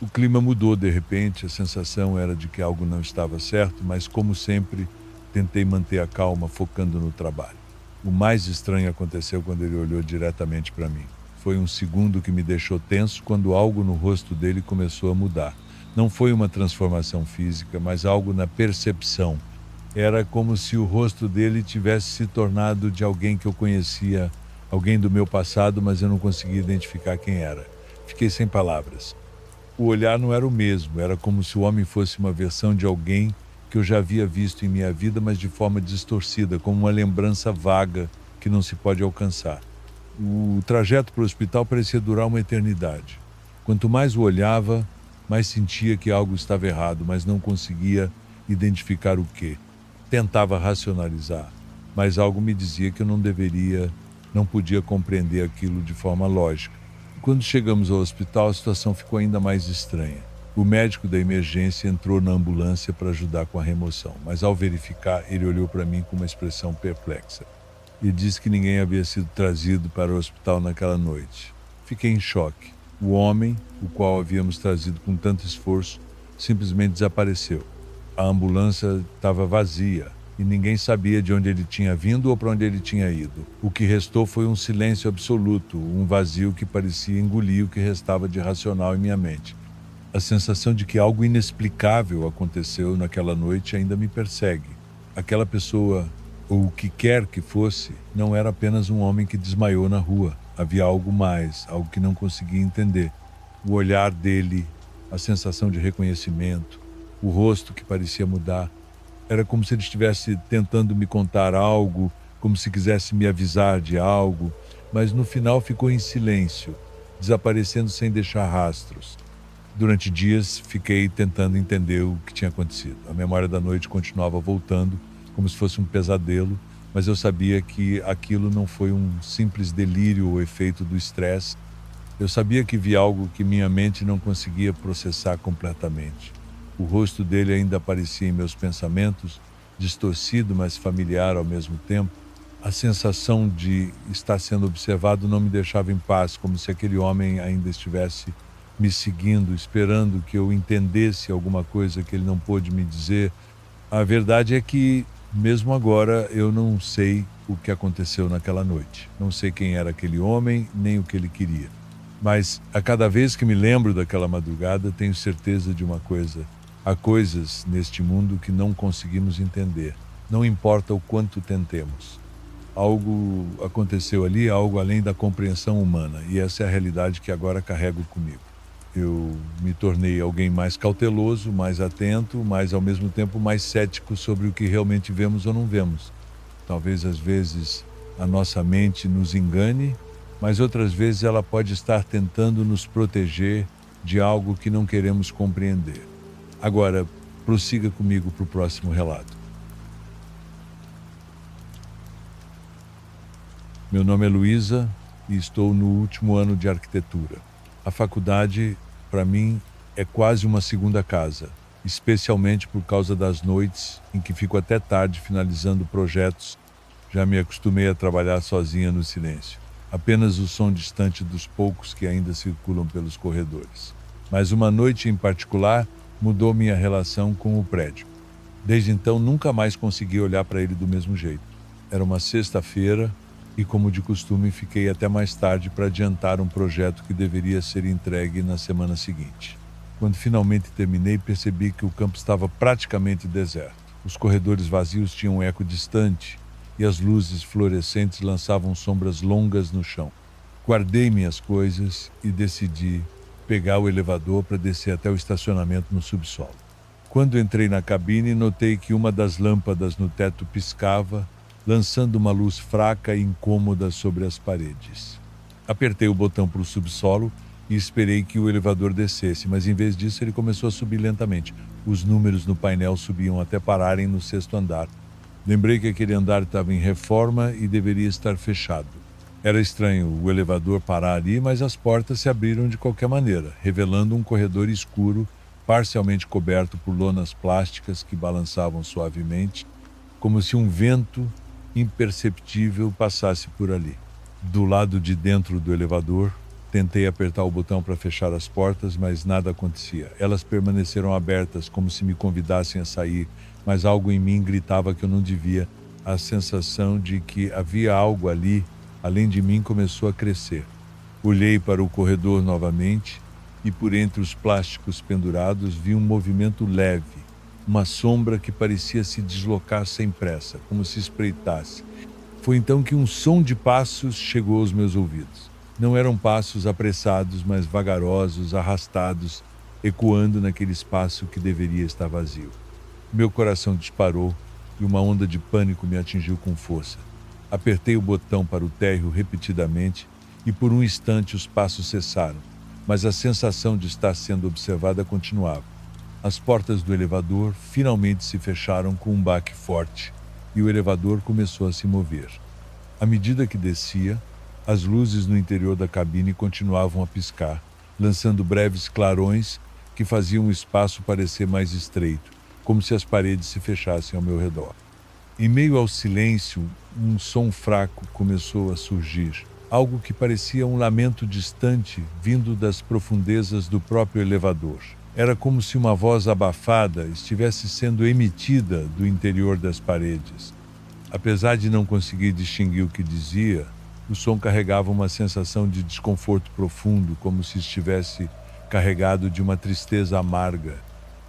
O clima mudou de repente, a sensação era de que algo não estava certo, mas como sempre, tentei manter a calma, focando no trabalho. O mais estranho aconteceu quando ele olhou diretamente para mim. Foi um segundo que me deixou tenso quando algo no rosto dele começou a mudar. Não foi uma transformação física, mas algo na percepção. Era como se o rosto dele tivesse se tornado de alguém que eu conhecia, alguém do meu passado, mas eu não conseguia identificar quem era. Fiquei sem palavras. O olhar não era o mesmo, era como se o homem fosse uma versão de alguém que eu já havia visto em minha vida, mas de forma distorcida, como uma lembrança vaga que não se pode alcançar. O trajeto para o hospital parecia durar uma eternidade. Quanto mais o olhava, mais sentia que algo estava errado, mas não conseguia identificar o quê. Tentava racionalizar, mas algo me dizia que eu não podia compreender aquilo de forma lógica. Quando chegamos ao hospital, a situação ficou ainda mais estranha. O médico da emergência entrou na ambulância para ajudar com a remoção, mas ao verificar, ele olhou para mim com uma expressão perplexa e disse que ninguém havia sido trazido para o hospital naquela noite. Fiquei em choque. O homem, o qual havíamos trazido com tanto esforço, simplesmente desapareceu. A ambulância estava vazia e ninguém sabia de onde ele tinha vindo ou para onde ele tinha ido. O que restou foi um silêncio absoluto, um vazio que parecia engolir o que restava de racional em minha mente. A sensação de que algo inexplicável aconteceu naquela noite ainda me persegue. Aquela pessoa, ou o que quer que fosse, não era apenas um homem que desmaiou na rua. Havia algo mais, algo que não conseguia entender. O olhar dele, a sensação de reconhecimento, o rosto que parecia mudar. Era como se ele estivesse tentando me contar algo, como se quisesse me avisar de algo, mas no final ficou em silêncio, desaparecendo sem deixar rastros. Durante dias, fiquei tentando entender o que tinha acontecido. A memória da noite continuava voltando, como se fosse um pesadelo, mas eu sabia que aquilo não foi um simples delírio ou efeito do estresse. Eu sabia que vi algo que minha mente não conseguia processar completamente. O rosto dele ainda aparecia em meus pensamentos, distorcido, mas familiar ao mesmo tempo. A sensação de estar sendo observado não me deixava em paz, como se aquele homem ainda estivesse me seguindo, esperando que eu entendesse alguma coisa que ele não pôde me dizer. A verdade é que, mesmo agora, eu não sei o que aconteceu naquela noite. Não sei quem era aquele homem, nem o que ele queria. Mas, a cada vez que me lembro daquela madrugada, tenho certeza de uma coisa. Há coisas neste mundo que não conseguimos entender. Não importa o quanto tentemos. Algo aconteceu ali, algo além da compreensão humana. E essa é a realidade que agora carrego comigo. Eu me tornei alguém mais cauteloso, mais atento, mas ao mesmo tempo mais cético sobre o que realmente vemos ou não vemos. Talvez às vezes a nossa mente nos engane, mas outras vezes ela pode estar tentando nos proteger de algo que não queremos compreender. Agora, prossiga comigo para o próximo relato. Meu nome é Luísa e estou no último ano de arquitetura. A faculdade, para mim, é quase uma segunda casa, especialmente por causa das noites em que fico até tarde finalizando projetos. Já me acostumei a trabalhar sozinha no silêncio. Apenas o som distante dos poucos que ainda circulam pelos corredores. Mas uma noite em particular mudou minha relação com o prédio. Desde então, nunca mais consegui olhar para ele do mesmo jeito. Era uma sexta-feira e, como de costume, fiquei até mais tarde para adiantar um projeto que deveria ser entregue na semana seguinte. Quando finalmente terminei, percebi que o campo estava praticamente deserto. Os corredores vazios tinham um eco distante e as luzes fluorescentes lançavam sombras longas no chão. Guardei minhas coisas e decidi pegar o elevador para descer até o estacionamento no subsolo. Quando entrei na cabine, notei que uma das lâmpadas no teto piscava, lançando uma luz fraca e incômoda sobre as paredes. Apertei o botão para o subsolo e esperei que o elevador descesse, mas em vez disso ele começou a subir lentamente. Os números no painel subiam até pararem no sexto andar. Lembrei que aquele andar estava em reforma e deveria estar fechado. Era estranho o elevador parar ali, mas as portas se abriram de qualquer maneira, revelando um corredor escuro, parcialmente coberto por lonas plásticas que balançavam suavemente, como se um vento imperceptível passasse por ali. Do lado de dentro do elevador, tentei apertar o botão para fechar as portas, mas nada acontecia. Elas permaneceram abertas, como se me convidassem a sair, mas algo em mim gritava que eu não devia. A sensação de que havia algo ali, além de mim, começou a crescer. Olhei para o corredor novamente e, por entre os plásticos pendurados, vi um movimento leve. Uma sombra que parecia se deslocar sem pressa, como se espreitasse. Foi então que um som de passos chegou aos meus ouvidos. Não eram passos apressados, mas vagarosos, arrastados, ecoando naquele espaço que deveria estar vazio. Meu coração disparou e uma onda de pânico me atingiu com força. Apertei o botão para o térreo repetidamente e por um instante os passos cessaram, mas a sensação de estar sendo observada continuava. As portas do elevador finalmente se fecharam com um baque forte e o elevador começou a se mover. À medida que descia, as luzes no interior da cabine continuavam a piscar, lançando breves clarões que faziam o espaço parecer mais estreito, como se as paredes se fechassem ao meu redor. Em meio ao silêncio, um som fraco começou a surgir, algo que parecia um lamento distante vindo das profundezas do próprio elevador. Era como se uma voz abafada estivesse sendo emitida do interior das paredes. Apesar de não conseguir distinguir o que dizia, o som carregava uma sensação de desconforto profundo, como se estivesse carregado de uma tristeza amarga.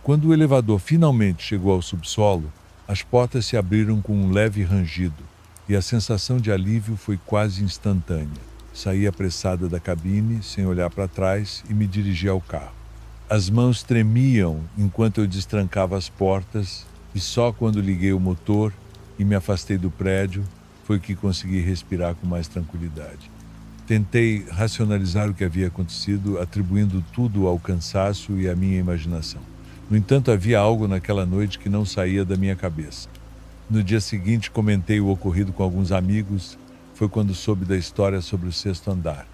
Quando o elevador finalmente chegou ao subsolo, as portas se abriram com um leve rangido e a sensação de alívio foi quase instantânea. Saí apressada da cabine, sem olhar para trás, e me dirigi ao carro. As mãos tremiam enquanto eu destrancava as portas e só quando liguei o motor e me afastei do prédio foi que consegui respirar com mais tranquilidade. Tentei racionalizar o que havia acontecido, atribuindo tudo ao cansaço e à minha imaginação. No entanto, havia algo naquela noite que não saía da minha cabeça. No dia seguinte, comentei o ocorrido com alguns amigos. Foi quando soube da história sobre o sexto andar.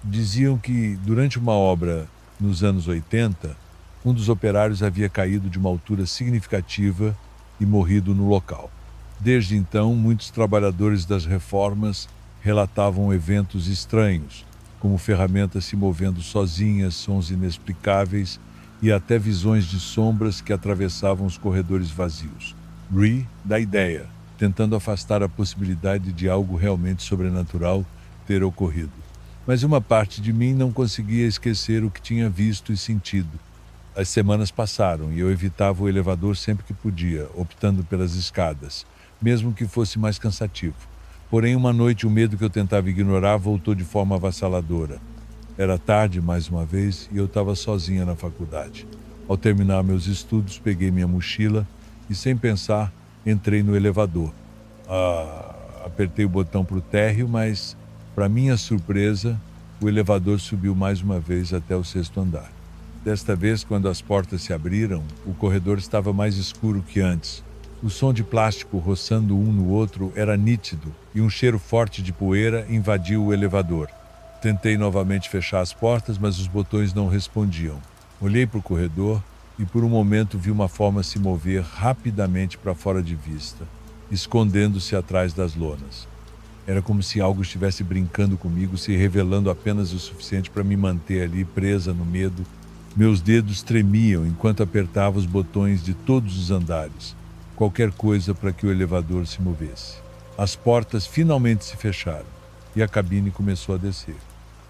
Diziam que, durante uma obra nos anos 80, um dos operários havia caído de uma altura significativa e morrido no local. Desde então, muitos trabalhadores das reformas relatavam eventos estranhos, como ferramentas se movendo sozinhas, sons inexplicáveis e até visões de sombras que atravessavam os corredores vazios. Ri dá ideia, tentando afastar a possibilidade de algo realmente sobrenatural ter ocorrido. Mas uma parte de mim não conseguia esquecer o que tinha visto e sentido. As semanas passaram e eu evitava o elevador sempre que podia, optando pelas escadas, mesmo que fosse mais cansativo. Porém, uma noite o medo que eu tentava ignorar voltou de forma avassaladora. Era tarde, mais uma vez, e eu estava sozinha na faculdade. Ao terminar meus estudos, peguei minha mochila e, sem pensar, entrei no elevador. Apertei o botão para o térreo, mas, para minha surpresa, o elevador subiu mais uma vez até o sexto andar. Desta vez, quando as portas se abriram, o corredor estava mais escuro que antes. O som de plástico roçando um no outro era nítido e um cheiro forte de poeira invadiu o elevador. Tentei novamente fechar as portas, mas os botões não respondiam. Olhei para o corredor e por um momento vi uma forma se mover rapidamente para fora de vista, escondendo-se atrás das lonas. Era como se algo estivesse brincando comigo, se revelando apenas o suficiente para me manter ali presa no medo. Meus dedos tremiam enquanto apertava os botões de todos os andares. Qualquer coisa para que o elevador se movesse. As portas finalmente se fecharam e a cabine começou a descer.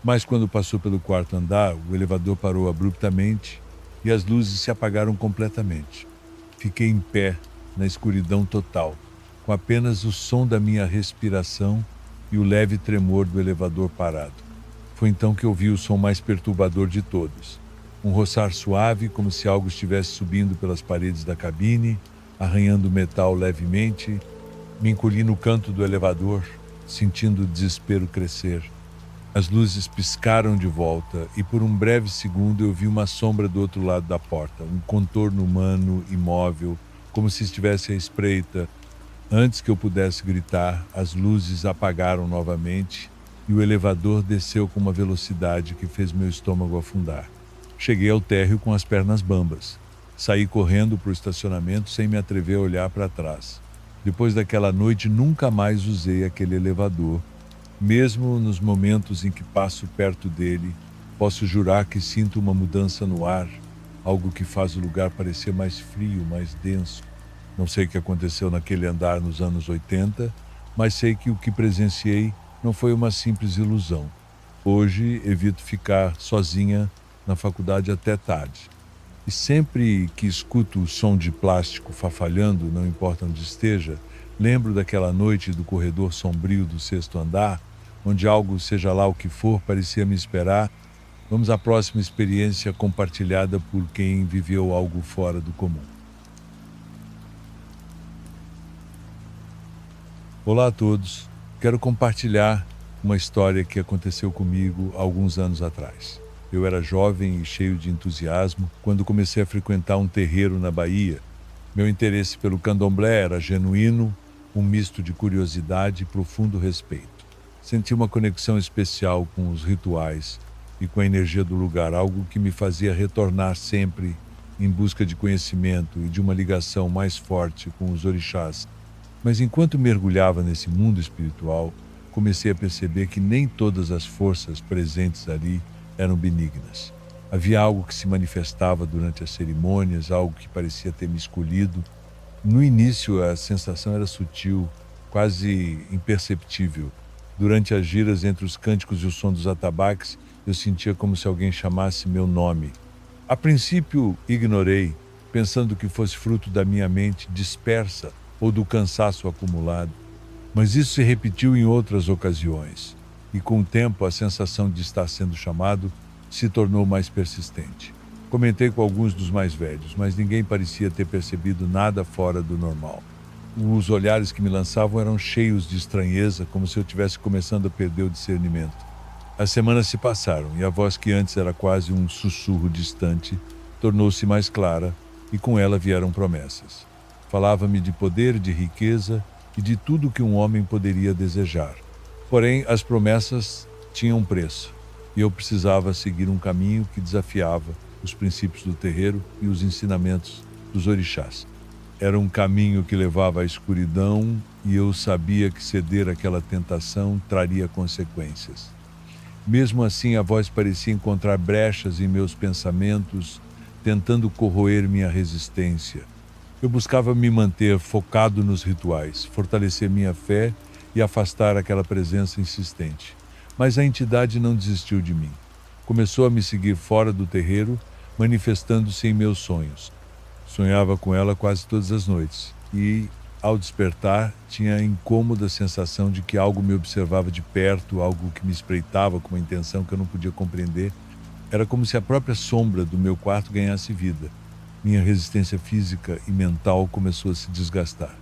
Mas quando passou pelo quarto andar, o elevador parou abruptamente e as luzes se apagaram completamente. Fiquei em pé, na escuridão total, com apenas o som da minha respiração e o leve tremor do elevador parado. Foi então que ouvi o som mais perturbador de todos. Um roçar suave, como se algo estivesse subindo pelas paredes da cabine, arranhando o metal levemente. Me encolhi no canto do elevador, sentindo o desespero crescer. As luzes piscaram de volta e por um breve segundo eu vi uma sombra do outro lado da porta, um contorno humano, imóvel, como se estivesse à espreita. Antes que eu pudesse gritar, as luzes apagaram novamente e o elevador desceu com uma velocidade que fez meu estômago afundar. Cheguei ao térreo com as pernas bambas. Saí correndo para o estacionamento sem me atrever a olhar para trás. Depois daquela noite, nunca mais usei aquele elevador. Mesmo nos momentos em que passo perto dele, posso jurar que sinto uma mudança no ar, algo que faz o lugar parecer mais frio, mais denso. Não sei o que aconteceu naquele andar nos anos 80, mas sei que o que presenciei não foi uma simples ilusão. Hoje, evito ficar sozinha na faculdade até tarde. E sempre que escuto o som de plástico farfalhando, não importa onde esteja, lembro daquela noite do corredor sombrio do sexto andar, onde algo, seja lá o que for, parecia me esperar. Vamos à próxima experiência compartilhada por quem viveu algo fora do comum. Olá a todos. Quero compartilhar uma história que aconteceu comigo há alguns anos atrás. Eu era jovem e cheio de entusiasmo quando comecei a frequentar um terreiro na Bahia. Meu interesse pelo candomblé era genuíno, um misto de curiosidade e profundo respeito. Senti uma conexão especial com os rituais e com a energia do lugar, algo que me fazia retornar sempre em busca de conhecimento e de uma ligação mais forte com os orixás. Mas enquanto mergulhava nesse mundo espiritual, comecei a perceber que nem todas as forças presentes ali eram benignas. Havia algo que se manifestava durante as cerimônias, algo que parecia ter me escolhido. No início, a sensação era sutil, quase imperceptível. Durante as giras entre os cânticos e o som dos atabaques, eu sentia como se alguém chamasse meu nome. A princípio, ignorei, pensando que fosse fruto da minha mente dispersa ou do cansaço acumulado. Mas isso se repetiu em outras ocasiões. E com o tempo a sensação de estar sendo chamado se tornou mais persistente. Comentei com alguns dos mais velhos, mas ninguém parecia ter percebido nada fora do normal. Os olhares que me lançavam eram cheios de estranheza, como se eu estivesse começando a perder o discernimento. As semanas se passaram e a voz que antes era quase um sussurro distante tornou-se mais clara e com ela vieram promessas. Falava-me de poder, de riqueza e de tudo que um homem poderia desejar. Porém, as promessas tinham um preço e eu precisava seguir um caminho que desafiava os princípios do terreiro e os ensinamentos dos orixás. Era um caminho que levava à escuridão e eu sabia que ceder àquela tentação traria consequências. Mesmo assim, a voz parecia encontrar brechas em meus pensamentos, tentando corroer minha resistência. Eu buscava me manter focado nos rituais, fortalecer minha fé e afastar aquela presença insistente. Mas a entidade não desistiu de mim. Começou a me seguir fora do terreiro, manifestando-se em meus sonhos. Sonhava com ela quase todas as noites e, ao despertar, tinha a incômoda sensação de que algo me observava de perto, algo que me espreitava com uma intenção que eu não podia compreender. Era como se a própria sombra do meu quarto ganhasse vida. Minha resistência física e mental começou a se desgastar.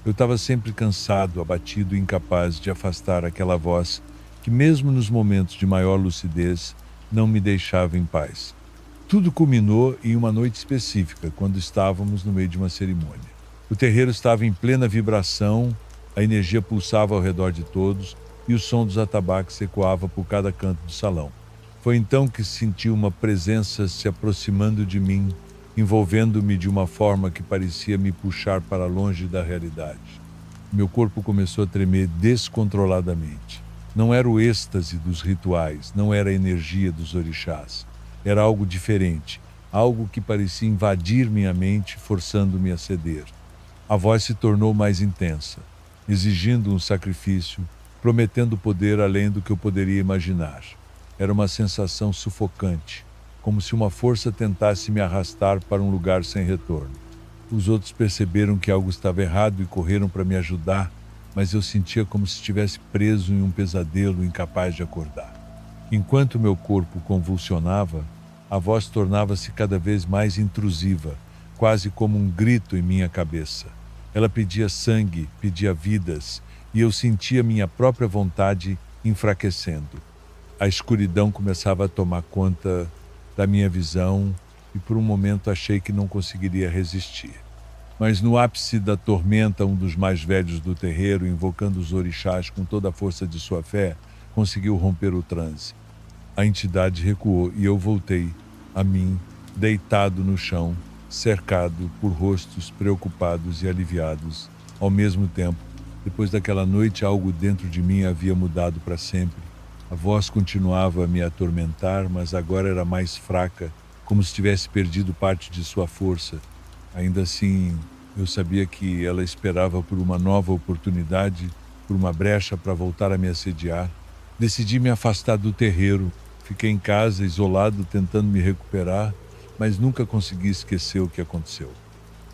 Eu estava sempre cansado, abatido e incapaz de afastar aquela voz que, mesmo nos momentos de maior lucidez, não me deixava em paz. Tudo culminou em uma noite específica, quando estávamos no meio de uma cerimônia. O terreiro estava em plena vibração, a energia pulsava ao redor de todos e o som dos atabaques ecoava por cada canto do salão. Foi então que senti uma presença se aproximando de mim, envolvendo-me de uma forma que parecia me puxar para longe da realidade. Meu corpo começou a tremer descontroladamente. Não era o êxtase dos rituais, não era a energia dos orixás. Era algo diferente, algo que parecia invadir minha mente, forçando-me a ceder. A voz se tornou mais intensa, exigindo um sacrifício, prometendo poder além do que eu poderia imaginar. Era uma sensação sufocante, como se uma força tentasse me arrastar para um lugar sem retorno. Os outros perceberam que algo estava errado e correram para me ajudar, mas eu sentia como se estivesse preso em um pesadelo, incapaz de acordar. Enquanto meu corpo convulsionava, a voz tornava-se cada vez mais intrusiva, quase como um grito em minha cabeça. Ela pedia sangue, pedia vidas, e eu sentia minha própria vontade enfraquecendo. A escuridão começava a tomar conta da minha visão e por um momento achei que não conseguiria resistir. Mas no ápice da tormenta, um dos mais velhos do terreiro, invocando os orixás com toda a força de sua fé, conseguiu romper o transe. A entidade recuou e eu voltei a mim, deitado no chão, cercado por rostos preocupados e aliviados. Ao mesmo tempo, depois daquela noite, algo dentro de mim havia mudado para sempre. A voz continuava a me atormentar, mas agora era mais fraca, como se tivesse perdido parte de sua força. Ainda assim, eu sabia que ela esperava por uma nova oportunidade, por uma brecha para voltar a me assediar. Decidi me afastar do terreiro. Fiquei em casa, isolado, tentando me recuperar, mas nunca consegui esquecer o que aconteceu.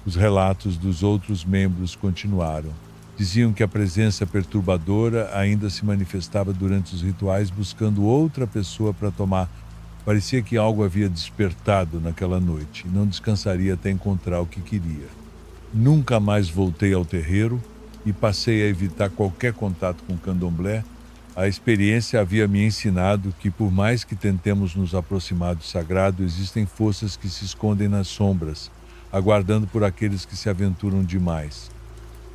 Os relatos dos outros membros continuaram. Diziam que a presença perturbadora ainda se manifestava durante os rituais, buscando outra pessoa para tomar. Parecia que algo havia despertado naquela noite e não descansaria até encontrar o que queria. Nunca mais voltei ao terreiro e passei a evitar qualquer contato com o candomblé. A experiência havia me ensinado que, por mais que tentemos nos aproximar do sagrado, existem forças que se escondem nas sombras, aguardando por aqueles que se aventuram demais.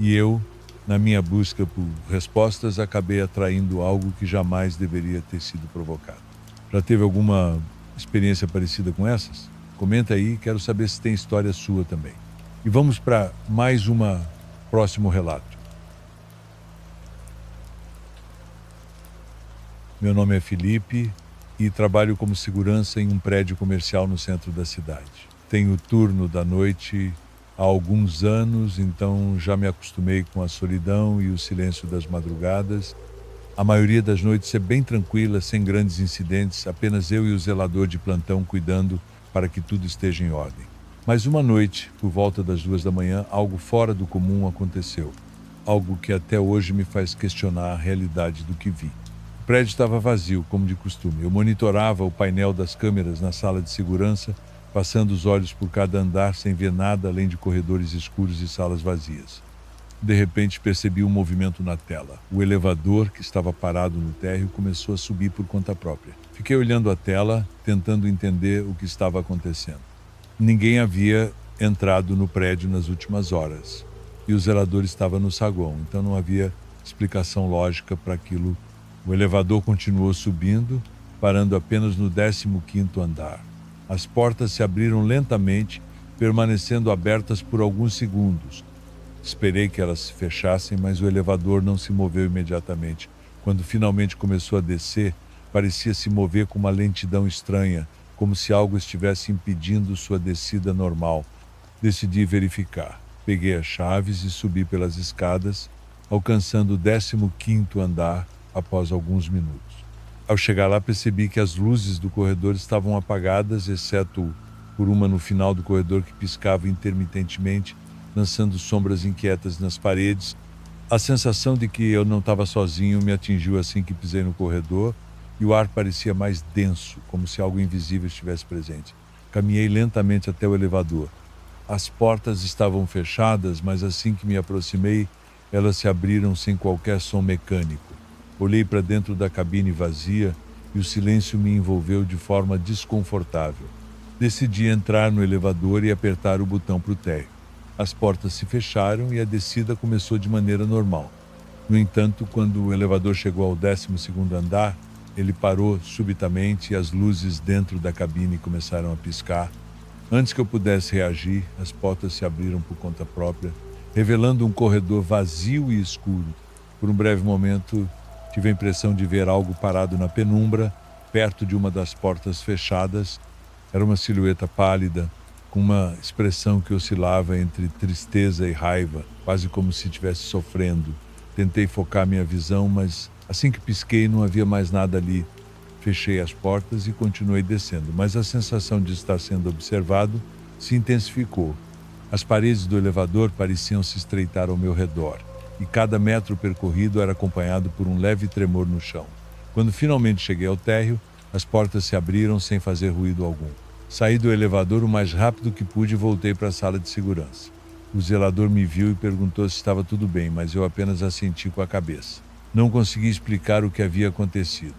E eu, na minha busca por respostas, acabei atraindo algo que jamais deveria ter sido provocado. Já teve alguma experiência parecida com essas? Comenta aí, quero saber se tem história sua também. E vamos para mais próximo relato. Meu nome é Felipe e trabalho como segurança em um prédio comercial no centro da cidade. Tenho turno da noite há alguns anos, então já me acostumei com a solidão e o silêncio das madrugadas. A maioria das noites é bem tranquila, sem grandes incidentes, apenas eu e o zelador de plantão cuidando para que tudo esteja em ordem. Mas uma noite, por volta das 2 da manhã, algo fora do comum aconteceu. Algo que até hoje me faz questionar a realidade do que vi. O prédio estava vazio, como de costume. Eu monitorava o painel das câmeras na sala de segurança, passando os olhos por cada andar sem ver nada além de corredores escuros e salas vazias. De repente percebi um movimento na tela. O elevador, que estava parado no térreo, começou a subir por conta própria. Fiquei olhando a tela, tentando entender o que estava acontecendo. Ninguém havia entrado no prédio nas últimas horas e o zelador estava no saguão, então não havia explicação lógica para aquilo. O elevador continuou subindo, parando apenas no 15º andar. As portas se abriram lentamente, permanecendo abertas por alguns segundos. Esperei que elas se fechassem, mas o elevador não se moveu imediatamente. Quando finalmente começou a descer, parecia se mover com uma lentidão estranha, como se algo estivesse impedindo sua descida normal. Decidi verificar. Peguei as chaves e subi pelas escadas, alcançando o 15º andar após alguns minutos. Ao chegar lá, percebi que as luzes do corredor estavam apagadas, exceto por uma no final do corredor que piscava intermitentemente, lançando sombras inquietas nas paredes. A sensação de que eu não estava sozinho me atingiu assim que pisei no corredor e o ar parecia mais denso, como se algo invisível estivesse presente. Caminhei lentamente até o elevador. As portas estavam fechadas, mas assim que me aproximei, elas se abriram sem qualquer som mecânico. Olhei para dentro da cabine vazia e o silêncio me envolveu de forma desconfortável. Decidi entrar no elevador e apertar o botão para o térreo. As portas se fecharam e a descida começou de maneira normal. No entanto, quando o elevador chegou ao 12º andar, ele parou subitamente e as luzes dentro da cabine começaram a piscar. Antes que eu pudesse reagir, as portas se abriram por conta própria, revelando um corredor vazio e escuro. Por um breve momento, tive a impressão de ver algo parado na penumbra, perto de uma das portas fechadas. Era uma silhueta pálida, com uma expressão que oscilava entre tristeza e raiva, quase como se estivesse sofrendo. Tentei focar minha visão, mas assim que pisquei não havia mais nada ali. Fechei as portas e continuei descendo, mas a sensação de estar sendo observado se intensificou. As paredes do elevador pareciam se estreitar ao meu redor, e cada metro percorrido era acompanhado por um leve tremor no chão. Quando finalmente cheguei ao térreo, as portas se abriram sem fazer ruído algum. Saí do elevador o mais rápido que pude e voltei para a sala de segurança. O zelador me viu e perguntou se estava tudo bem, mas eu apenas assenti com a cabeça. Não consegui explicar o que havia acontecido.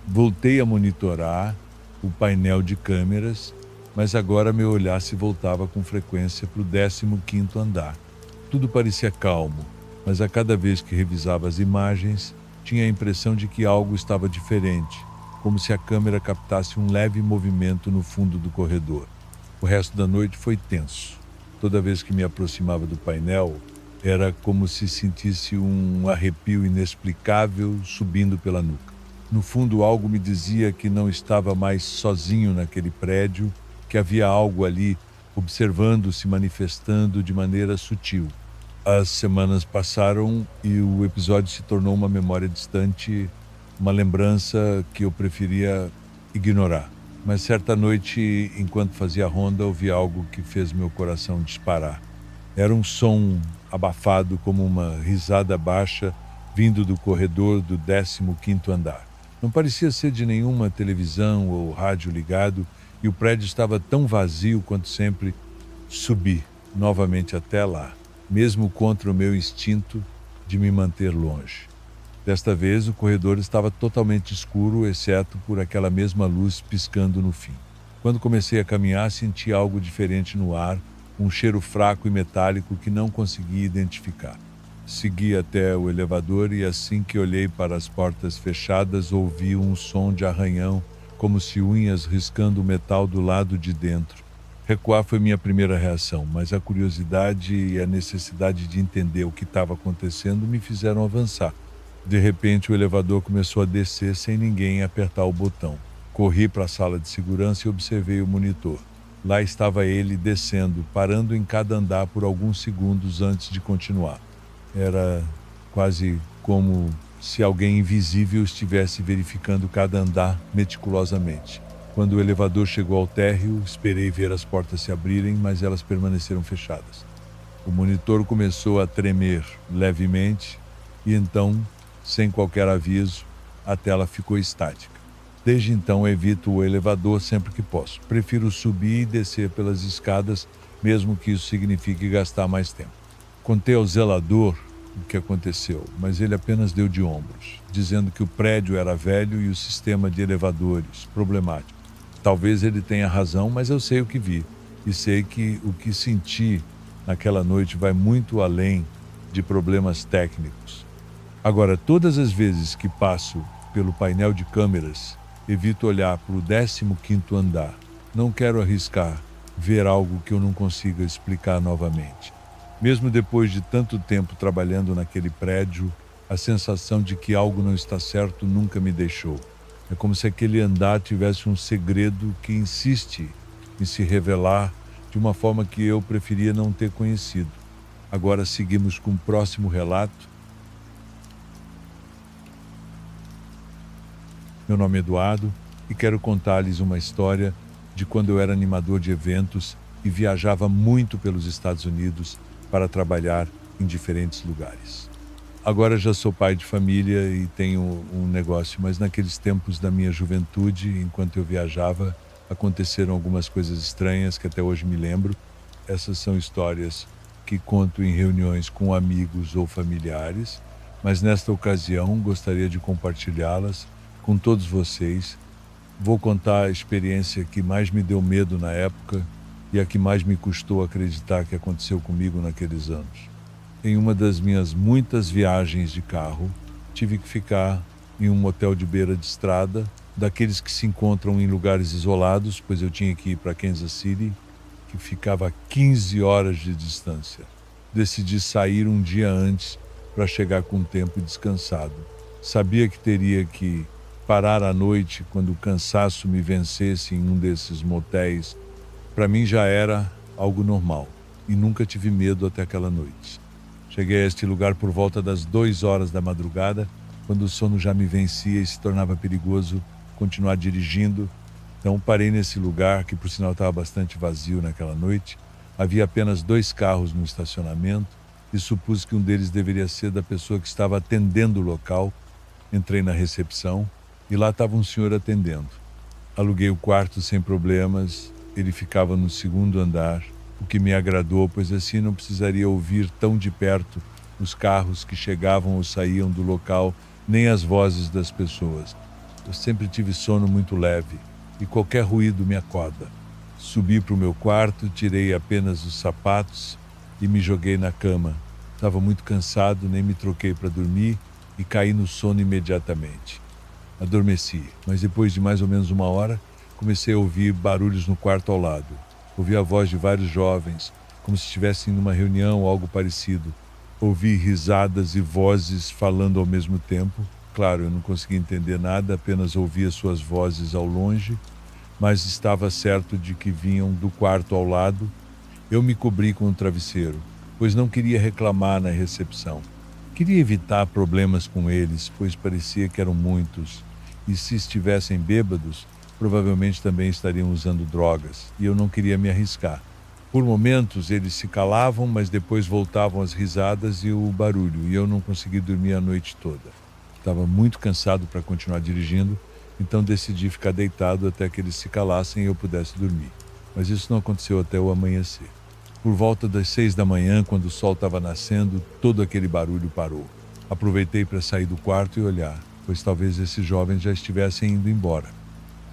Voltei a monitorar o painel de câmeras, mas agora meu olhar se voltava com frequência para o 15º andar. Tudo parecia calmo, mas a cada vez que revisava as imagens, tinha a impressão de que algo estava diferente, como se a câmera captasse um leve movimento no fundo do corredor. O resto da noite foi tenso. Toda vez que me aproximava do painel, era como se sentisse um arrepio inexplicável subindo pela nuca. No fundo, algo me dizia que não estava mais sozinho naquele prédio, que havia algo ali observando, se manifestando de maneira sutil. As semanas passaram e o episódio se tornou uma memória distante, uma lembrança que eu preferia ignorar. Mas certa noite, enquanto fazia ronda, ouvi algo que fez meu coração disparar. Era um som abafado, como uma risada baixa, vindo do corredor do 15º andar. Não parecia ser de nenhuma televisão ou rádio ligado, e o prédio estava tão vazio quanto sempre. Subi novamente até lá, mesmo contra o meu instinto de me manter longe. Desta vez, o corredor estava totalmente escuro, exceto por aquela mesma luz piscando no fim. Quando comecei a caminhar, senti algo diferente no ar, um cheiro fraco e metálico que não conseguia identificar. Segui até o elevador e assim que olhei para as portas fechadas, ouvi um som de arranhão, como se unhas riscando o metal do lado de dentro. Recuar foi minha primeira reação, mas a curiosidade e a necessidade de entender o que estava acontecendo me fizeram avançar. De repente, o elevador começou a descer sem ninguém apertar o botão. Corri para a sala de segurança e observei o monitor. Lá estava ele descendo, parando em cada andar por alguns segundos antes de continuar. Era quase como se alguém invisível estivesse verificando cada andar meticulosamente. Quando o elevador chegou ao térreo, esperei ver as portas se abrirem, mas elas permaneceram fechadas. O monitor começou a tremer levemente e então, sem qualquer aviso, a tela ficou estática. Desde então evito o elevador sempre que posso. Prefiro subir e descer pelas escadas, mesmo que isso signifique gastar mais tempo. Contei ao zelador o que aconteceu, mas ele apenas deu de ombros, dizendo que o prédio era velho e o sistema de elevadores problemático. Talvez ele tenha razão, mas eu sei o que vi e sei que o que senti naquela noite vai muito além de problemas técnicos. Agora, todas as vezes que passo pelo painel de câmeras, evito olhar para o 15º andar. Não quero arriscar ver algo que eu não consiga explicar novamente. Mesmo depois de tanto tempo trabalhando naquele prédio, a sensação de que algo não está certo nunca me deixou. É como se aquele andar tivesse um segredo que insiste em se revelar de uma forma que eu preferia não ter conhecido. Agora seguimos com o próximo relato. Meu nome é Eduardo e quero contar-lhes uma história de quando eu era animador de eventos e viajava muito pelos Estados Unidos para trabalhar em diferentes lugares. Agora já sou pai de família e tenho um negócio, mas naqueles tempos da minha juventude, enquanto eu viajava, aconteceram algumas coisas estranhas que até hoje me lembro. Essas são histórias que conto em reuniões com amigos ou familiares, mas nesta ocasião gostaria de compartilhá-las com todos vocês. Vou contar a experiência que mais me deu medo na época e a que mais me custou acreditar que aconteceu comigo naqueles anos. Em uma das minhas muitas viagens de carro, tive que ficar em um motel de beira de estrada, daqueles que se encontram em lugares isolados, pois eu tinha que ir para Kansas City, que ficava a 15 horas de distância. Decidi sair um dia antes para chegar com tempo descansado. Sabia que teria que parar à noite quando o cansaço me vencesse em um desses motéis. Para mim já era algo normal e nunca tive medo até aquela noite. Cheguei a este lugar por volta das 2 horas da madrugada, quando o sono já me vencia e se tornava perigoso continuar dirigindo. Então parei nesse lugar, que por sinal estava bastante vazio naquela noite. Havia apenas 2 carros no estacionamento e supus que um deles deveria ser da pessoa que estava atendendo o local. Entrei na recepção e lá estava um senhor atendendo. Aluguei o quarto sem problemas, ele ficava no 2º andar, o que me agradou, pois assim não precisaria ouvir tão de perto os carros que chegavam ou saíam do local, nem as vozes das pessoas. Eu sempre tive sono muito leve e qualquer ruído me acorda. Subi para o meu quarto, tirei apenas os sapatos e me joguei na cama. Estava muito cansado, nem me troquei para dormir e caí no sono imediatamente. Adormeci, mas depois de mais ou menos 1 hora, comecei a ouvir barulhos no quarto ao lado. Ouvi a voz de vários jovens, como se estivessem numa reunião ou algo parecido. Ouvi risadas e vozes falando ao mesmo tempo. Claro, eu não conseguia entender nada, apenas ouvia suas vozes ao longe, mas estava certo de que vinham do quarto ao lado. Eu me cobri com um travesseiro, pois não queria reclamar na recepção. Queria evitar problemas com eles, pois parecia que eram muitos, e se estivessem bêbados, provavelmente também estariam usando drogas, e eu não queria me arriscar. Por momentos eles se calavam, mas depois voltavam as risadas e o barulho, e eu não consegui dormir a noite toda. Estava muito cansado para continuar dirigindo, então decidi ficar deitado até que eles se calassem e eu pudesse dormir. Mas isso não aconteceu até o amanhecer. Por volta das 6 da manhã, quando o sol estava nascendo, todo aquele barulho parou. Aproveitei para sair do quarto e olhar, pois talvez esses jovens já estivessem indo embora.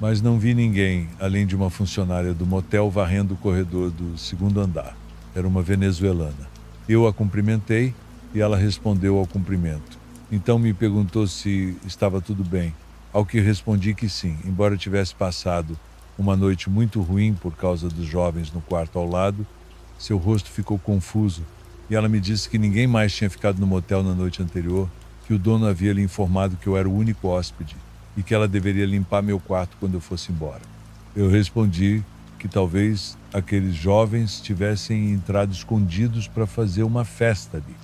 Mas não vi ninguém, além de uma funcionária do motel varrendo o corredor do 2º andar. Era uma venezuelana. Eu a cumprimentei e ela respondeu ao cumprimento. Então me perguntou se estava tudo bem, ao que respondi que sim, embora tivesse passado uma noite muito ruim por causa dos jovens no quarto ao lado. Seu rosto ficou confuso e ela me disse que ninguém mais tinha ficado no motel na noite anterior, que o dono havia lhe informado que eu era o único hóspede e que ela deveria limpar meu quarto quando eu fosse embora. Eu respondi que talvez aqueles jovens tivessem entrado escondidos para fazer uma festa ali.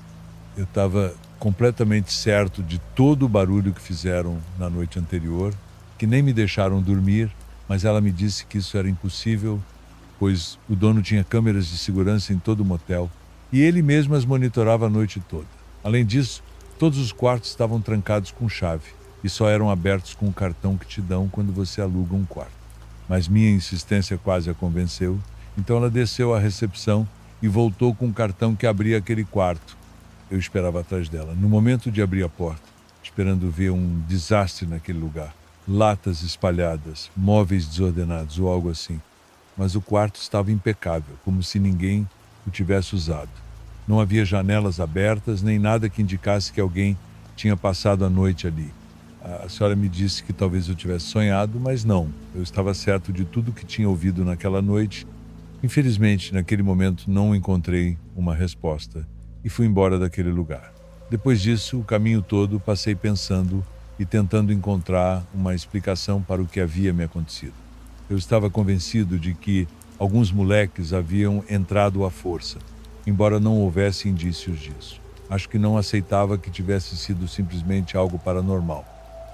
Eu estava completamente certo de todo o barulho que fizeram na noite anterior, que nem me deixaram dormir, mas ela me disse que isso era impossível, pois o dono tinha câmeras de segurança em todo o motel e ele mesmo as monitorava a noite toda. Além disso, todos os quartos estavam trancados com chave e só eram abertos com o cartão que te dão quando você aluga um quarto. Mas minha insistência quase a convenceu, então ela desceu à recepção e voltou com um cartão que abria aquele quarto. eu esperava atrás dela. No momento de abrir a porta, esperando ver um desastre naquele lugar, latas espalhadas, móveis desordenados ou algo assim, mas o quarto estava impecável, como se ninguém o tivesse usado. Não havia janelas abertas, nem nada que indicasse que alguém tinha passado a noite ali. A senhora me disse que talvez eu tivesse sonhado, mas não. Eu estava certo de tudo que tinha ouvido naquela noite. Infelizmente, naquele momento não encontrei uma resposta e fui embora daquele lugar. Depois disso, o caminho todo passei pensando e tentando encontrar uma explicação para o que havia me acontecido. Eu estava convencido de que alguns moleques haviam entrado à força, embora não houvesse indícios disso. Acho que não aceitava que tivesse sido simplesmente algo paranormal.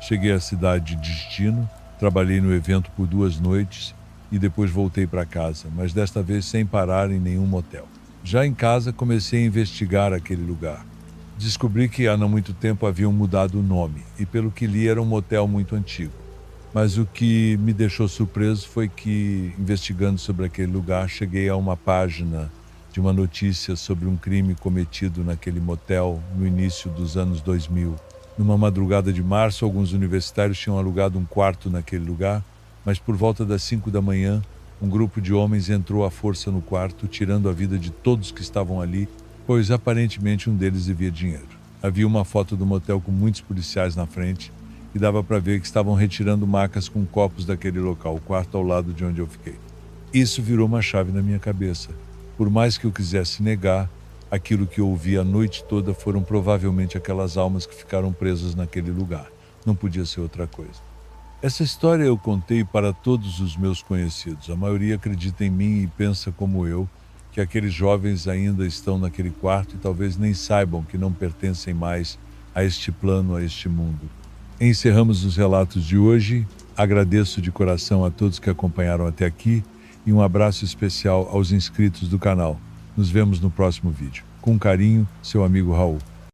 Cheguei à cidade de destino, trabalhei no evento por 2 noites e depois voltei para casa, mas desta vez sem parar em nenhum motel. Já em casa, comecei a investigar aquele lugar. Descobri que há não muito tempo haviam mudado o nome e, pelo que li, era um motel muito antigo. Mas o que me deixou surpreso foi que, investigando sobre aquele lugar, cheguei a uma página de uma notícia sobre um crime cometido naquele motel no início dos anos 2000. Numa madrugada de março, alguns universitários tinham alugado um quarto naquele lugar, mas por volta das 5 da manhã, um grupo de homens entrou à força no quarto, tirando a vida de todos que estavam ali, pois aparentemente um deles devia dinheiro. Havia uma foto do motel com muitos policiais na frente e dava para ver que estavam retirando macas com copos daquele local, o quarto ao lado de onde eu fiquei. Isso virou uma chave na minha cabeça. Por mais que eu quisesse negar, aquilo que eu ouvi a noite toda foram provavelmente aquelas almas que ficaram presas naquele lugar. Não podia ser outra coisa. Essa história eu contei para todos os meus conhecidos. A maioria acredita em mim e pensa como eu, que aqueles jovens ainda estão naquele quarto e talvez nem saibam que não pertencem mais a este plano, a este mundo. Encerramos os relatos de hoje. Agradeço de coração a todos que acompanharam até aqui e um abraço especial aos inscritos do canal. Nos vemos no próximo vídeo. Com carinho, seu amigo Raul.